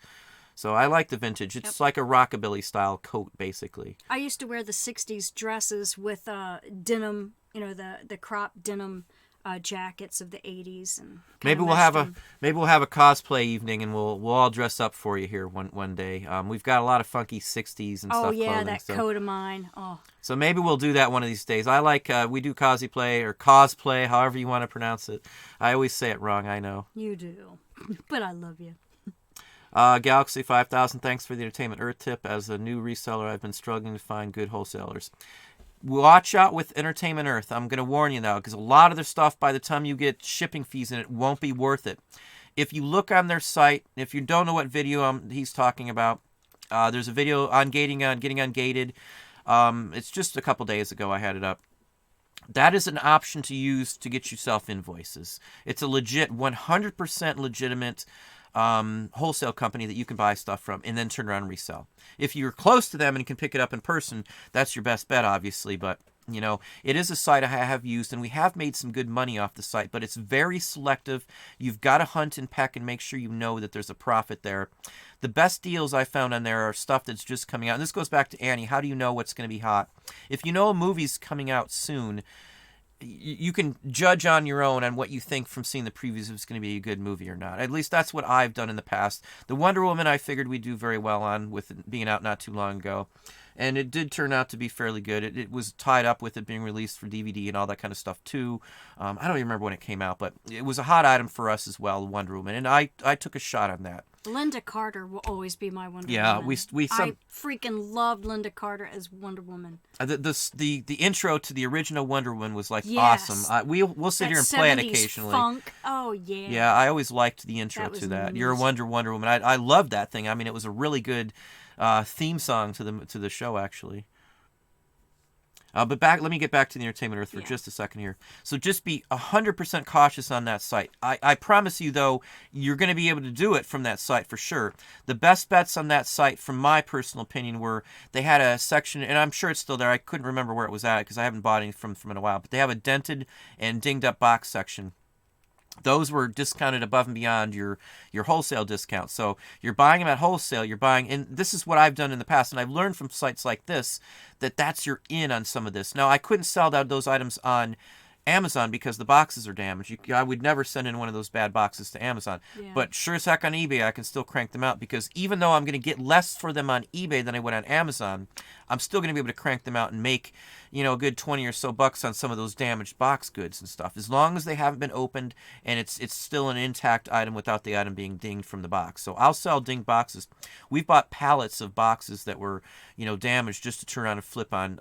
Speaker 1: So I like the vintage. It's like a rockabilly style coat, basically.
Speaker 2: I used to wear the 60s dresses with denim, the crop denim jackets of the 80s, and
Speaker 1: maybe we'll have a cosplay evening, and we'll all dress up for you here one day. We've got a lot of funky 60s and stuff.
Speaker 2: Oh yeah,
Speaker 1: clothing,
Speaker 2: that coat of mine. Oh.
Speaker 1: So maybe we'll do that one of these days. I like we do cosplay, however you want to pronounce it. I always say it wrong, I know.
Speaker 2: You do, but I love you.
Speaker 1: Galaxy 5000, thanks for the Entertainment Earth tip. As a new reseller, I've been struggling to find good wholesalers. Watch out with Entertainment Earth. I'm going to warn you now, because a lot of their stuff, by the time you get shipping fees in it, won't be worth it. If you look on their site, if you don't know what video he's talking about, there's a video on getting ungated. It's just a couple days ago I had it up. That is an option to use to get yourself invoices. It's a legit, 100% legitimate wholesale company that you can buy stuff from and then turn around and resell. If you're close to them and can pick it up in person, that's your best bet, obviously. But it is a site I have used, and we have made some good money off the site, but it's very selective. You've got to hunt and peck and make sure you know that there's a profit there. The best deals I found on there are stuff that's just coming out. And this goes back to Annie. How do you know what's going to be hot? If you know a movie's coming out soon, you can judge on your own on what you think from seeing the previews if it's going to be a good movie or not. At least that's what I've done in the past. The Wonder Woman I figured we'd do very well on, with it being out not too long ago. And it did turn out to be fairly good. It was tied up with it being released for DVD and all that kind of stuff too. I don't even remember when it came out, but it was a hot item for us as well, Wonder Woman. And I took a shot on that.
Speaker 2: Linda Carter will always be my Wonder Woman.
Speaker 1: Yeah,
Speaker 2: I freaking loved Linda Carter as Wonder Woman.
Speaker 1: The intro to the original Wonder Woman was
Speaker 2: Yes.
Speaker 1: awesome. We'll sit here and play it occasionally.
Speaker 2: Funk. Oh yeah.
Speaker 1: Yeah, I always liked the intro to that.
Speaker 2: Amazing.
Speaker 1: You're a Wonder Woman. I loved that thing. I mean, it was a really good theme song to the show, actually. But let me get back to the Entertainment Earth for just a second here. So just be 100% cautious on that site. I promise you, though, you're going to be able to do it from that site for sure. The best bets on that site, from my personal opinion, were they had a section, and I'm sure it's still there. I couldn't remember where it was at because I haven't bought any from in a while. But they have a dented and dinged up box section. Those were discounted above and beyond your wholesale discount. So you're buying them at wholesale. And this is what I've done in the past, and I've learned from sites like this that's your in on some of this. Now, I couldn't sell those items on Amazon because the boxes are damaged. I would never send in one of those bad boxes to Amazon. Yeah. But sure as heck on eBay, I can still crank them out, because even though I'm going to get less for them on eBay than I would on Amazon, I'm still going to be able to crank them out and make, a good 20 or so bucks on some of those damaged box goods and stuff, as long as they haven't been opened and it's still an intact item without the item being dinged from the box. So I'll sell dinged boxes. We've bought pallets of boxes that were, damaged just to turn around and flip on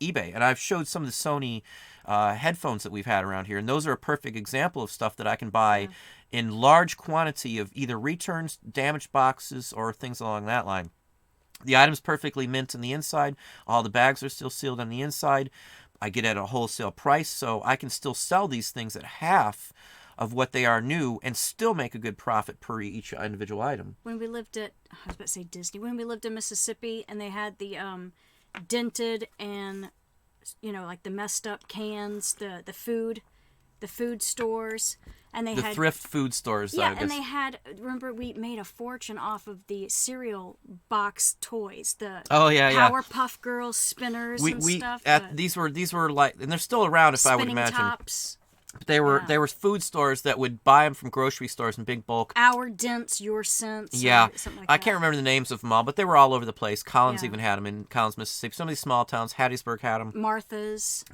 Speaker 1: eBay. And I've showed some of the Sony headphones that we've had around here, and those are a perfect example of stuff that I can buy in large quantity of either returns, damaged boxes, or things along that line. The item's perfectly mint on the inside. All the bags are still sealed on the inside. I get at a wholesale price, so I can still sell these things at half of what they are new and still make a good profit per each individual item.
Speaker 2: When we lived at, I was about to say Disney, when we lived in Mississippi and they had the dented and, like the messed up cans, the food stores, and they
Speaker 1: The
Speaker 2: had
Speaker 1: thrift food stores.
Speaker 2: yeah,
Speaker 1: I guess.
Speaker 2: and they had, remember we made a fortune off of the cereal box toys, the Powerpuff Girls spinners and stuff.
Speaker 1: These were like, and they're still around if I would
Speaker 2: spinning
Speaker 1: imagine.
Speaker 2: tops.
Speaker 1: They were food stores that would buy them from grocery stores in big bulk.
Speaker 2: Our Dents, Your Cents.
Speaker 1: Yeah,
Speaker 2: something like
Speaker 1: I
Speaker 2: that.
Speaker 1: can't remember the names of them all, but they were all over the place. Collins
Speaker 2: Yeah.
Speaker 1: even had them in Collins, Mississippi. Some of these small towns, Hattiesburg had them.
Speaker 2: Martha's.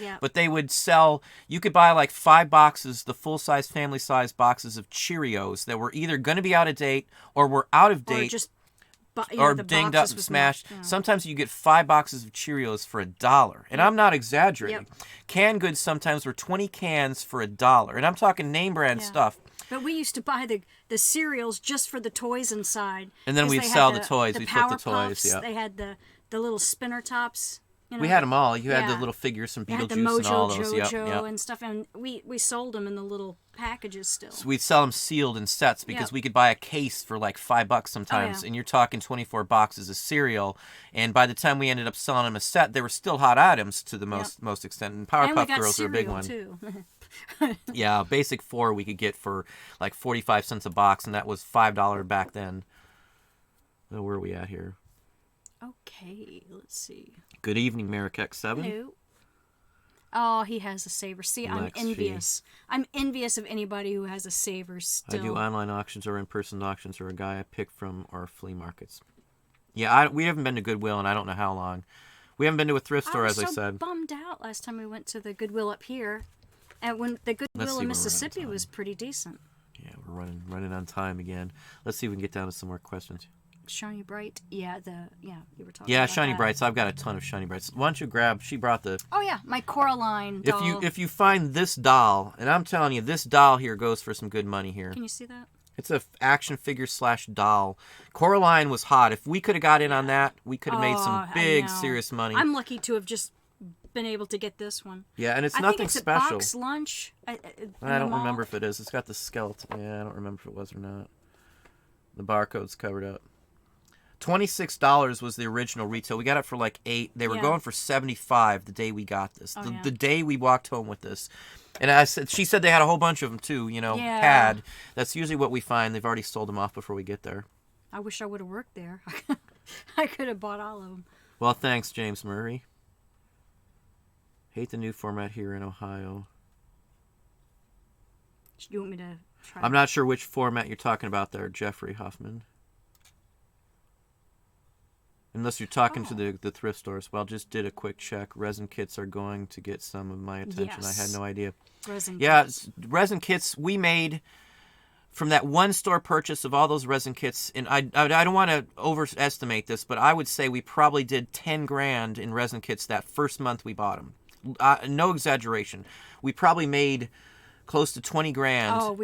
Speaker 1: Yeah. But they would sell, you could buy like 5 boxes, the full-size, family-size boxes of Cheerios that were either going to be out of date or were out of date.
Speaker 2: Or just
Speaker 1: or
Speaker 2: the
Speaker 1: dinged up
Speaker 2: boxes
Speaker 1: and
Speaker 2: with
Speaker 1: smashed.
Speaker 2: yeah.
Speaker 1: Sometimes you get 5 boxes of Cheerios for $1. And I'm not exaggerating.
Speaker 2: Yep.
Speaker 1: Canned goods sometimes were 20 cans for $1. And I'm talking name brand
Speaker 2: Yeah.
Speaker 1: stuff.
Speaker 2: But we used to buy the cereals just for the toys inside.
Speaker 1: And then
Speaker 2: 'cause
Speaker 1: we'd
Speaker 2: they
Speaker 1: sell
Speaker 2: had
Speaker 1: the toys. We'd flip the toys,
Speaker 2: Powerpuffs,
Speaker 1: yeah.
Speaker 2: They had the little spinner tops.
Speaker 1: We had them all. You had the
Speaker 2: Yeah.
Speaker 1: little figures from
Speaker 2: They had the
Speaker 1: Beetlejuice and all
Speaker 2: Mojo
Speaker 1: those.
Speaker 2: Jojo
Speaker 1: Yep.
Speaker 2: and stuff, and we sold them in the little packages still.
Speaker 1: So we'd sell them sealed in sets because
Speaker 2: Yep.
Speaker 1: we could buy a case for like $5 sometimes,
Speaker 2: yeah.
Speaker 1: and you're talking 24 boxes of cereal. And by the time we ended up selling them a set, they were still hot items to the most extent. And
Speaker 2: And we
Speaker 1: Powerpuff
Speaker 2: got
Speaker 1: Girls are a big
Speaker 2: cereal
Speaker 1: one.
Speaker 2: too.
Speaker 1: Yeah, Basic 4 we could get for like 45 cents a box, and that was $5 back then. So where are we at here?
Speaker 2: Okay, let's see.
Speaker 1: Good evening, Marrakech 7.
Speaker 2: No. Oh, he has a saver. See, I'm
Speaker 1: Lex
Speaker 2: envious. I'm envious of anybody who has a saver still.
Speaker 1: I do online auctions or in-person auctions or a guy I pick from or flea markets. Yeah, we haven't been to Goodwill in I don't know how long. We haven't been to a thrift store, as I said.
Speaker 2: I was so bummed out last time we went to the Goodwill up here. And when the
Speaker 1: Let's
Speaker 2: Goodwill
Speaker 1: see
Speaker 2: in
Speaker 1: where we're at
Speaker 2: Mississippi
Speaker 1: on
Speaker 2: was pretty decent.
Speaker 1: Yeah, we're running on time again. Let's see if we can get down to some more questions.
Speaker 2: Shiny Bright. Yeah, you were talking
Speaker 1: Yeah,
Speaker 2: about
Speaker 1: Shiny
Speaker 2: that.
Speaker 1: Brights. I've got a ton of Shiny Brights. Why don't you grab? She brought the.
Speaker 2: Oh yeah, my Coraline doll.
Speaker 1: If you find this doll, and I'm telling you, this doll here goes for some good money here.
Speaker 2: Can you see that?
Speaker 1: It's a action figure / doll. Coraline was hot. If we could have got in on that, we could have made some
Speaker 2: I
Speaker 1: big,
Speaker 2: know.
Speaker 1: serious money.
Speaker 2: I'm lucky to have just been able to get this one.
Speaker 1: Yeah, and it's
Speaker 2: I
Speaker 1: nothing
Speaker 2: think it's
Speaker 1: special.
Speaker 2: at Box Lunch.
Speaker 1: I don't remember if it is. It's got the skeleton. Yeah, I don't remember if it was or not. The barcode's covered up. $26 was the original retail. We got it for like $8. They were
Speaker 2: Yeah.
Speaker 1: going for $75 the day we got this.
Speaker 2: Oh, yeah.
Speaker 1: The day we walked home with this. And she said they had a whole bunch of them too,
Speaker 2: Yeah.
Speaker 1: had. That's usually what we find. They've already sold them off before we get there.
Speaker 2: I wish I would have worked there. I could have bought all of them.
Speaker 1: Well, thanks, James Murray. Hate the new format here in Ohio.
Speaker 2: You want me to try?
Speaker 1: I'm not sure which format you're talking about there, Jeffrey Hoffman. Unless you're talking to the thrift stores. Well, just did a quick check. Resin kits are going to get some of my attention.
Speaker 2: Yes.
Speaker 1: I had no idea.
Speaker 2: Resin
Speaker 1: Yeah,
Speaker 2: kits.
Speaker 1: resin kits we made from that one store purchase of all those resin kits. And I don't want to overestimate this, but I would say we probably did 10 grand in resin kits that first month we bought them. No exaggeration. We probably made close to 20 grand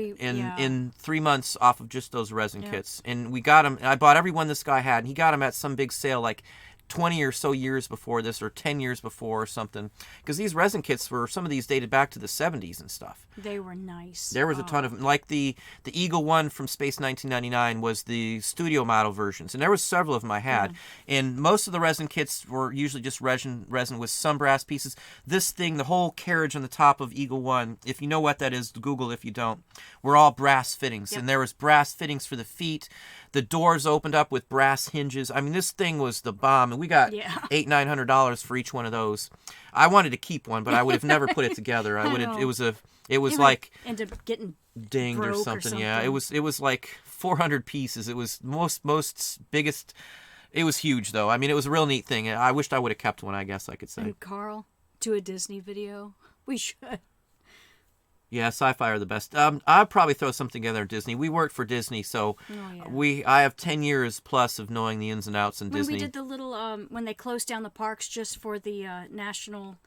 Speaker 1: in 3 months off of just those resin kits. And we got them. I bought every one this guy had, and he got them at some big sale like 20 or so years before this, or 10 years before or something. Because these resin kits some of these dated back to the 70s and stuff.
Speaker 2: They were nice.
Speaker 1: There was a ton of them. Like the Eagle one from Space 1999 was the studio model versions. And there was several of them I had. And most of the resin kits were usually just resin with some brass pieces. This thing, the whole carriage on the top of Eagle 1, if you know what that is, Google if you don't, were all brass fittings.
Speaker 2: Yep.
Speaker 1: And there was brass fittings for the feet. The doors opened up with brass hinges. I mean, this thing was the bomb. And we got $800-900 for each one of those. I wanted to keep one, but I would have never put it together. I would have. It was like
Speaker 2: end up getting
Speaker 1: dinged or something. Yeah, it was like 400 pieces. It was most biggest. It was huge though. I mean, it was a real neat thing. I wished I would have kept one. I guess I could say.
Speaker 2: And Carl, do a Disney video. We should.
Speaker 1: Yeah, sci-fi are the best. I'll probably throw something together at Disney. We worked for Disney, so I have 10 years plus of knowing the ins and outs in Disney.
Speaker 2: When we did the little when they closed down the parks just for the national,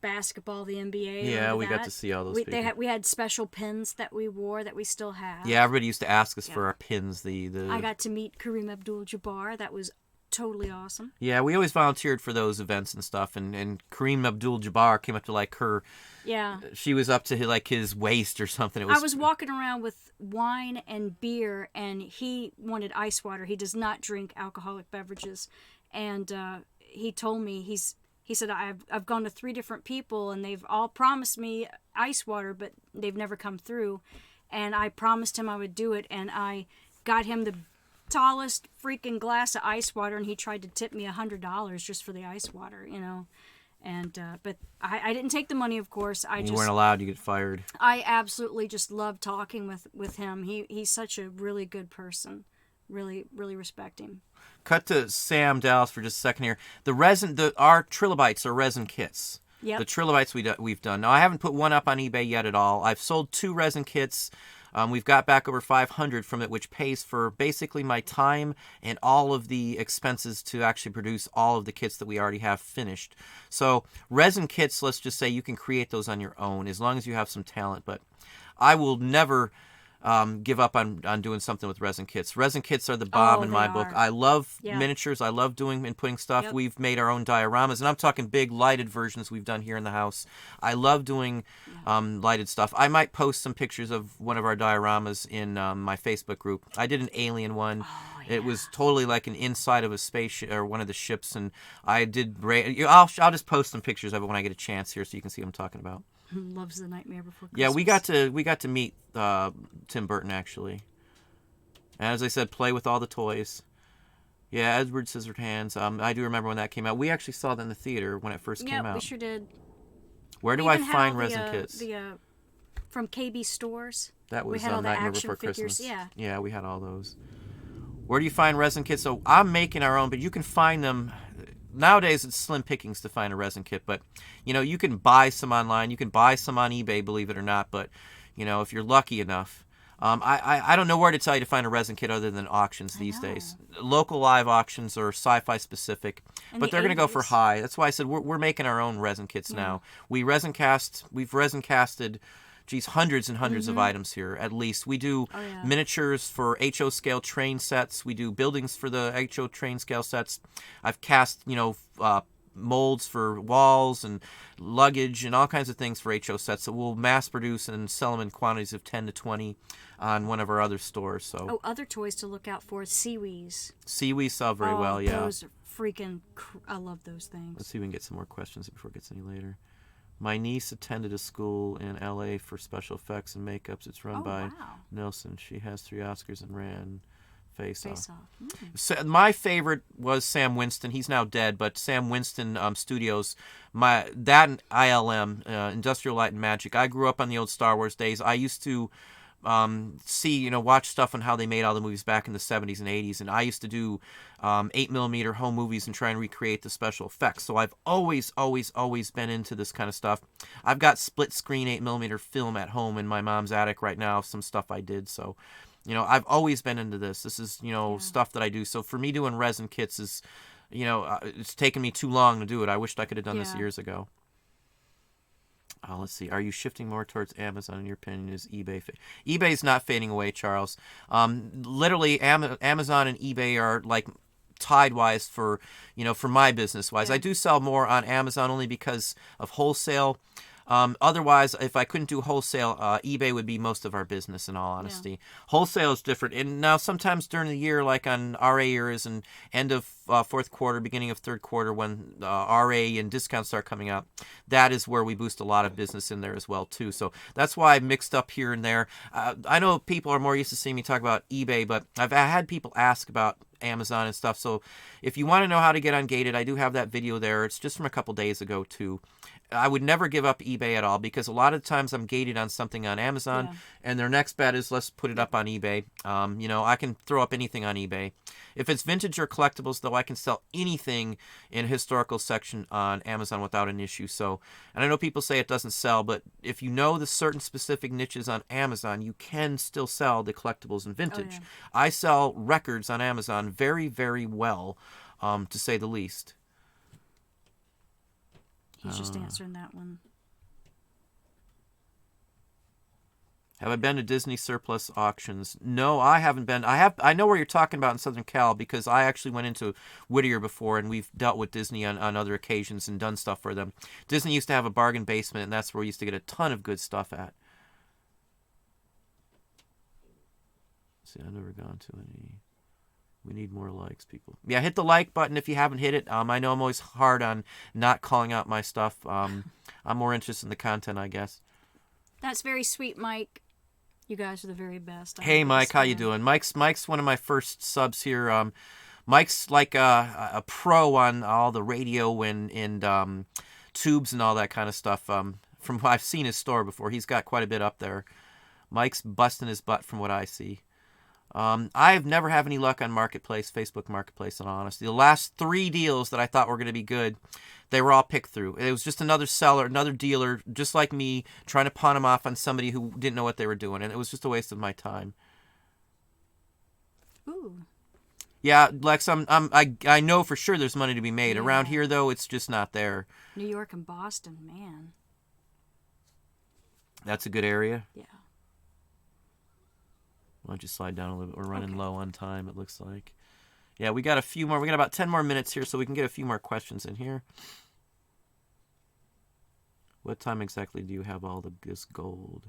Speaker 2: basketball, the NBA.
Speaker 1: Yeah, we
Speaker 2: that.
Speaker 1: got to see all those people.
Speaker 2: We had special pins that we wore that we still have.
Speaker 1: Yeah, everybody used to ask us for our pins.
Speaker 2: I got to meet Kareem Abdul-Jabbar. That was totally awesome.
Speaker 1: Yeah, we always volunteered for those events and stuff. And Kareem Abdul-Jabbar came up to like her.
Speaker 2: Yeah.
Speaker 1: She was up to like his waist or something.
Speaker 2: I was walking around with wine and beer, and he wanted ice water. He does not drink alcoholic beverages, and he told me he said I've gone to 3 different people and they've all promised me ice water, but they've never come through, and I promised him I would do it, and I got him the tallest freaking glass of ice water, and he tried to tip me $100 just for the ice water, you know. And but I didn't take the money, of course.
Speaker 1: You weren't allowed. You get fired.
Speaker 2: I absolutely just love talking with him. He's such a really good person. Really, really respect him.
Speaker 1: Cut to Sam Dallas for just a second here. Our trilobites are resin kits.
Speaker 2: Yep.
Speaker 1: The trilobites we've done. Now, I haven't put one up on eBay yet at all. I've sold 2 resin kits. We've got back over 500 from it, which pays for basically my time and all of the expenses to actually produce all of the kits that we already have finished. So resin kits, let's just say you can create those on your own as long as you have some talent. But I will never give up on doing something with resin kits. Resin kits are the bomb in my book. I love miniatures. I love doing and putting stuff. Yep. We've made our own dioramas, and I'm talking big lighted versions we've done here in the house. I love doing lighted stuff. I might post some pictures of one of our dioramas in my Facebook group. I did an alien one. Oh, yeah. It was totally like an inside of a spaceship or one of the ships, and I did. I'll just post some pictures of it when I get a chance here, so you can see what I'm talking about.
Speaker 2: Loves The Nightmare Before Christmas.
Speaker 1: Yeah, we got to meet Tim Burton, actually. And as I said, play with all the toys. Yeah, Edward Scissorhands. I do remember when that came out. We actually saw that in the theater when it first came out.
Speaker 2: Yeah, we sure did.
Speaker 1: Where do I find resin kits?
Speaker 2: From KB Stores.
Speaker 1: That was
Speaker 2: we had all the
Speaker 1: Nightmare
Speaker 2: action
Speaker 1: Before
Speaker 2: figures.
Speaker 1: Christmas. Yeah, we had all those. Where do you find resin kits? So I'm making our own, but you can find them. Nowadays, it's slim pickings to find a resin kit, but, you know, you can buy some online. You can buy some on eBay, believe it or not, but, you know, if you're lucky enough. I don't know where to tell you to find a resin kit other than auctions these days. Local live auctions are sci-fi specific, but they're going to go for high. That's why I said we're making our own resin kits now. We've resin casted hundreds and hundreds of items here, at least. We do miniatures for HO scale train sets. We do buildings for the HO train scale sets. I've cast, molds for walls and luggage and all kinds of things for HO sets that we'll mass produce and sell them in quantities of 10 to 20 on one of our other stores. So
Speaker 2: other toys to look out for, Seawees.
Speaker 1: Seawees sell very well, yeah.
Speaker 2: Those are freaking, I love those things.
Speaker 1: Let's see if we can get some more questions before it gets any later. My niece attended a school in L.A. for special effects and makeups. It's run by Nelson. She has 3 Oscars and ran Face Off. So my favorite was Sam Winston. He's now dead, but Sam Winston Studios, that and ILM, Industrial Light and Magic. I grew up on the old Star Wars days. I used to watch stuff on how they made all the movies back in the 70s and 80s, and I used to do 8mm home movies and try and recreate the special effects. So I've always been into this kind of stuff. I've got split screen 8mm film at home in my mom's attic right now, some stuff I did. So, I've always been into this. This is, stuff that I do. So for me doing resin kits is, it's taken me too long to do it. I wished I could have done this years ago. Let's see. Are you shifting more towards Amazon in your opinion? Is eBay? eBay's not fading away, Charles. Literally, Amazon and eBay are like tide-wise for my business-wise. Yeah. I do sell more on Amazon only because of wholesale. Otherwise, if I couldn't do wholesale, eBay would be most of our business, in all honesty. Yeah. Wholesale is different. And now sometimes during the year, like on RA years and end of fourth quarter, beginning of third quarter, when RA and discounts start coming out, that is where we boost a lot of business in there as well, too. So that's why I mixed up here and there. I know people are more used to seeing me talk about eBay, but I've had people ask about Amazon and stuff. So if you want to know how to get ungated, I do have that video there. It's just from a couple days ago, too. I would never give up eBay at all because a lot of times I'm gated on something on Amazon and their next bet is let's put it up on eBay. I can throw up anything on eBay. If it's vintage or collectibles, though, I can sell anything in a historical section on Amazon without an issue. So, and I know people say it doesn't sell, but if you know the certain specific niches on Amazon, you can still sell the collectibles and vintage. Oh, yeah. I sell records on Amazon very, very well, to say the least.
Speaker 2: He's just answering that one.
Speaker 1: Have I been to Disney surplus auctions? No, I haven't been. I know where you're talking about in Southern Cal because I actually went into Whittier before, and we've dealt with Disney on other occasions and done stuff for them. Disney used to have a bargain basement, and that's where we used to get a ton of good stuff at. See, I've never gone to any. We need more likes, people. Yeah, hit the like button if you haven't hit it. I know I'm always hard on not calling out my stuff. I'm more interested in the content, I guess.
Speaker 2: That's very sweet, Mike. You guys are the very best.
Speaker 1: Hey, Mike, how you doing? Mike's one of my first subs here. Mike's like a pro on all the radio and tubes and all that kind of stuff. From what I've seen his store before, he's got quite a bit up there. Mike's busting his butt from what I see. I've never had any luck on Marketplace, Facebook Marketplace, in all honesty. The last 3 deals that I thought were going to be good, they were all picked through. It was just another seller, another dealer, just like me, trying to pawn them off on somebody who didn't know what they were doing, and it was just a waste of my time.
Speaker 2: Ooh.
Speaker 1: Yeah, Lex, I know for sure there's money to be made.
Speaker 2: Yeah.
Speaker 1: Around here, though, it's just not there.
Speaker 2: New York and Boston, man.
Speaker 1: That's a good area.
Speaker 2: Yeah.
Speaker 1: Why don't you slide down a little bit? We're running low on time, it looks like. Yeah, we got a few more. We got about 10 more minutes here, so we can get a few more questions in here. What time exactly do you have all this gold?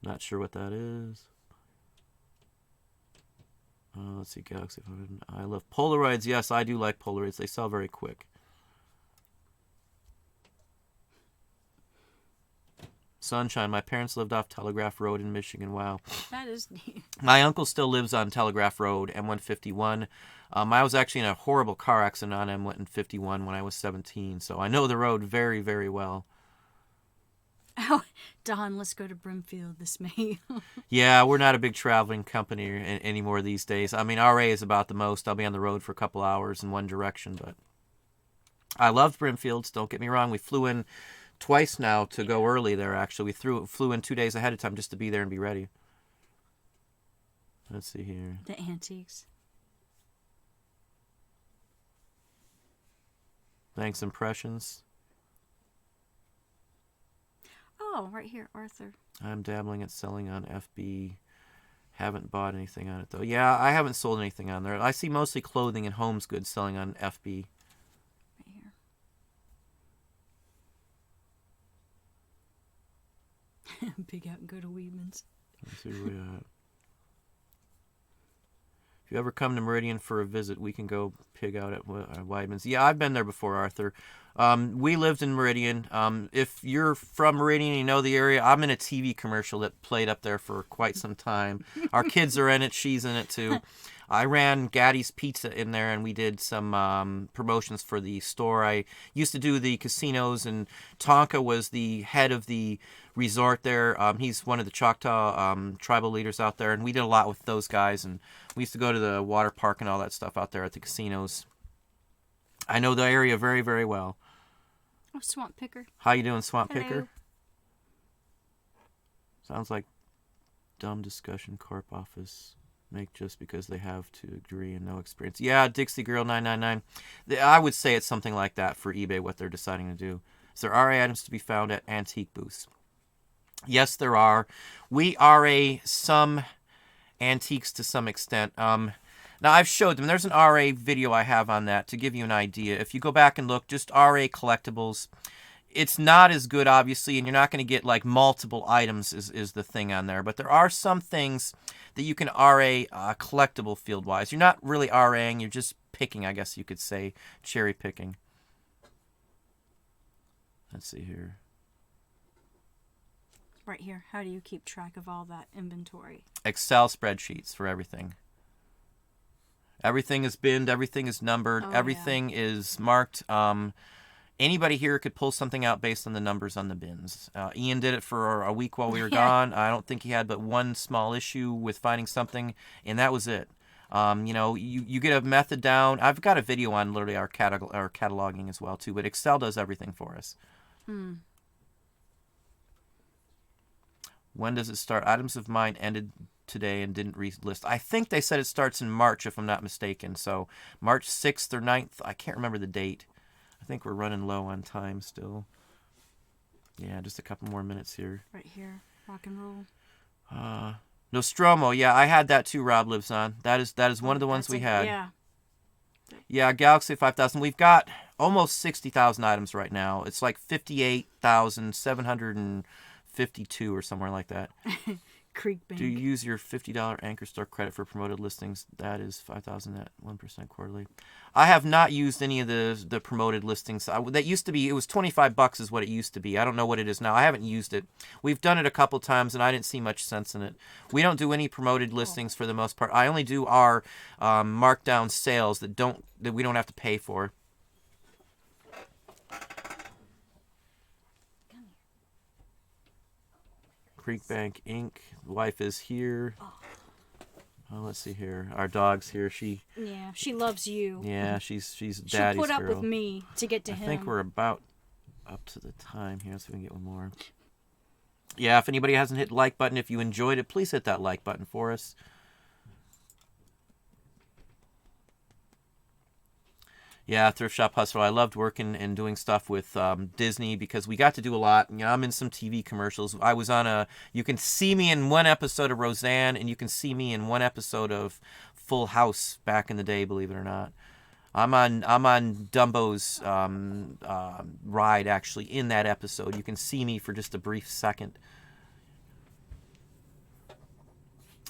Speaker 1: Not sure what that is. Let's see, Galaxy 500. I love Polaroids. Yes, I do like Polaroids. They sell very quick. Sunshine. My parents lived off Telegraph Road in Michigan. Wow.
Speaker 2: That is neat.
Speaker 1: My uncle still lives on Telegraph Road, M151. I was actually in a horrible car accident on M151 when I was 17, so I know the road very, very well.
Speaker 2: Oh, Don, let's go to Brimfield this May.
Speaker 1: Yeah, we're not a big traveling company anymore these days. I mean, RA is about the most. I'll be on the road for a couple hours in one direction, but I loved Brimfields. Don't get me wrong. We flew in twice now to go early there, actually. We flew in 2 days ahead of time just to be there and be ready. Let's see here.
Speaker 2: The antiques.
Speaker 1: Thanks, impressions.
Speaker 2: Oh, right here, Arthur.
Speaker 1: I'm dabbling at selling on FB. Haven't bought anything on it, though. Yeah, I haven't sold anything on there. I see mostly clothing and homes goods selling on FB.
Speaker 2: Right here. Pig out and go to Weedman's.
Speaker 1: Let's see where we at. If you ever come to Meridian for a visit, we can go pig out at Weidman's. Yeah, I've been there before, Arthur. We lived in Meridian. If you're from Meridian and you know the area, I'm in a TV commercial that played up there for quite some time. Our kids are in it. She's in it, too. I ran Gaddy's Pizza in there, and we did some promotions for the store. I used to do the casinos, and Tonka was the head of the resort there. He's one of the Choctaw tribal leaders out there, and we did a lot with those guys, and we used to go to the water park and all that stuff out there at the casinos. I know the area very, very well.
Speaker 2: Oh, Swamp Picker.
Speaker 1: How you doing, Swamp
Speaker 2: Hello.
Speaker 1: Picker? Sounds like dumb discussion, corp office. Make just because they have to degree and no experience. Yeah, Dixie Girl 999. I would say it's something like that for eBay, what they're deciding to do. So there are items to be found at antique booths. Yes, there are. We RA some antiques to some extent. Now, I've showed them. There's an RA video I have on that to give you an idea. If you go back and look, just RA collectibles, it's not as good, obviously, and you're not going to get, like, multiple items is the thing on there. But there are some things that you can RA collectible field-wise. You're not really RAing. You're just picking, I guess you could say, cherry picking. Let's see here.
Speaker 2: Right here. How do you keep track of all that inventory?
Speaker 1: Excel spreadsheets for everything. Everything is binned. Everything is numbered.
Speaker 2: Oh,
Speaker 1: everything is marked. Anybody here could pull something out based on the numbers on the bins. Ian did it for a week while we were gone. I don't think he had but one small issue with finding something, and that was it. You get a method down. I've got a video on literally our cataloging as well, too, but Excel does everything for us. When does it start? Items of mine ended today and didn't relist. I think they said it starts in March, if I'm not mistaken. So March 6th or 9th. I can't remember the date. I think we're running low on time still. Yeah, just a couple more minutes here.
Speaker 2: Right here, rock and roll.
Speaker 1: Nostromo, yeah, I had that too. Rob lives on. That is one of the ones we had.
Speaker 2: Yeah.
Speaker 1: Yeah, Galaxy 5000. We've got almost 60,000 items right now. It's like 58,752 or somewhere like that.
Speaker 2: Creek Bank.
Speaker 1: Do you use your $50 Anchor Store credit for promoted listings? That is 5,000 at 1% quarterly. I have not used any of the promoted listings. That used to be, it was $25 is what it used to be. I don't know what it is now. I haven't used it. We've done it a couple times and I didn't see much sense in it. We don't do any promoted listings for the most part. I only do our markdown sales that we don't have to pay for. Creek Bank Inc. Wife is here. Oh, let's see here. Our dog's here. She
Speaker 2: loves you.
Speaker 1: Yeah, she's daddy's
Speaker 2: She'll put up
Speaker 1: girl.
Speaker 2: with me to get to him.
Speaker 1: I think we're about up to the time here, so we can get one more. Yeah, if anybody hasn't hit the like button, if you enjoyed it, please hit that like button for us. Yeah, Thrift Shop Hustle. I loved working and doing stuff with Disney because we got to do a lot. You know, I'm in some TV commercials. I was on you can see me in one episode of Roseanne, and you can see me in one episode of Full House back in the day, believe it or not. I'm on Dumbo's ride, actually, in that episode. You can see me for just a brief second.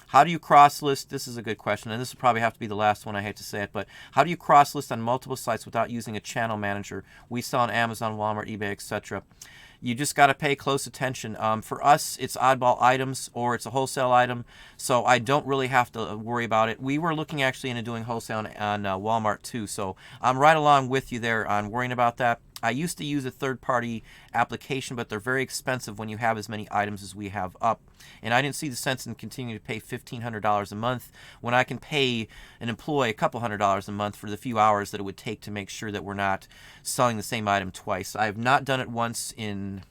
Speaker 1: How do you cross-list? This is a good question, and this will probably have to be the last one. I hate to say it, but how do you cross-list on multiple sites without using a channel manager? We sell on Amazon, Walmart, eBay, etc. You just got to pay close attention. For us, it's oddball items or it's a wholesale item, so I don't really have to worry about it. We were looking actually into doing wholesale on Walmart too, so I'm right along with you there on worrying about that. I used to use a third-party application, but they're very expensive when you have as many items as we have up. And I didn't see the sense in continuing to pay $1,500 a month when I can pay an employee a couple $100s a month for the few hours that it would take to make sure that we're not selling the same item twice. I have not done it once in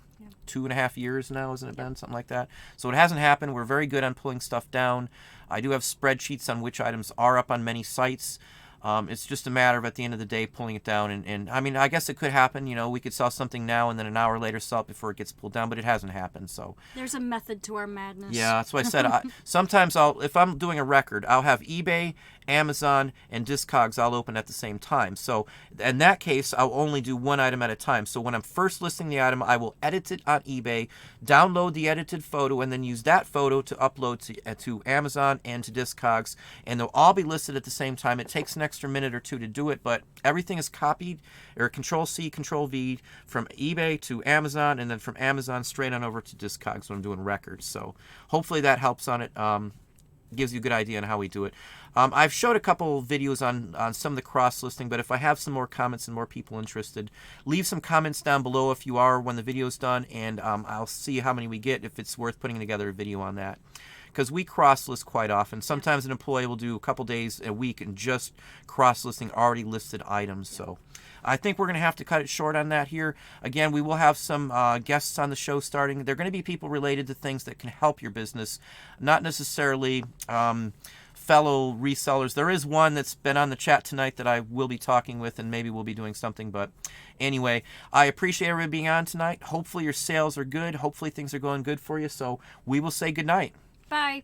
Speaker 1: 2.5 years now, hasn't it been? Something like that. So it hasn't happened. We're very good on pulling stuff down. I do have spreadsheets on which items are up on many sites. It's just a matter of, at the end of the day, pulling it down. And I mean, I guess it could happen. You know, we could sell something now and then an hour later sell it before it gets pulled down, but it hasn't happened. So
Speaker 2: there's a method to our madness.
Speaker 1: yeah, that's why I said sometimes if I'm doing a record, I'll have eBay, Amazon, and Discogs all open at the same time. So in that case, I'll only do one item at a time. So when I'm first listing the item, I will edit it on eBay, download the edited photo, and then use that photo to upload to Amazon and to Discogs. And they'll all be listed at the same time. It takes an extra minute or two to do it, but everything is copied, or Control-C, Control-V, from eBay to Amazon, and then from Amazon straight on over to Discogs when I'm doing records. So hopefully that helps on it. Gives you a good idea on how we do it. I've showed a couple videos on some of the cross-listing, but if I have some more comments and more people interested, leave some comments down below if you are when the video's done, and I'll see how many we get, if it's worth putting together a video on that. Because we cross-list quite often. Sometimes an employee will do a couple days a week and just cross-listing already listed items. So I think we're going to have to cut it short on that here. Again, we will have some guests on the show starting. They're going to be people related to things that can help your business, not necessarily fellow resellers. There is one that's been on the chat tonight that I will be talking with, and maybe we'll be doing something. But anyway, I appreciate everybody being on tonight. Hopefully your sales are good. Hopefully things are going good for you. So we will say good night.
Speaker 2: Bye.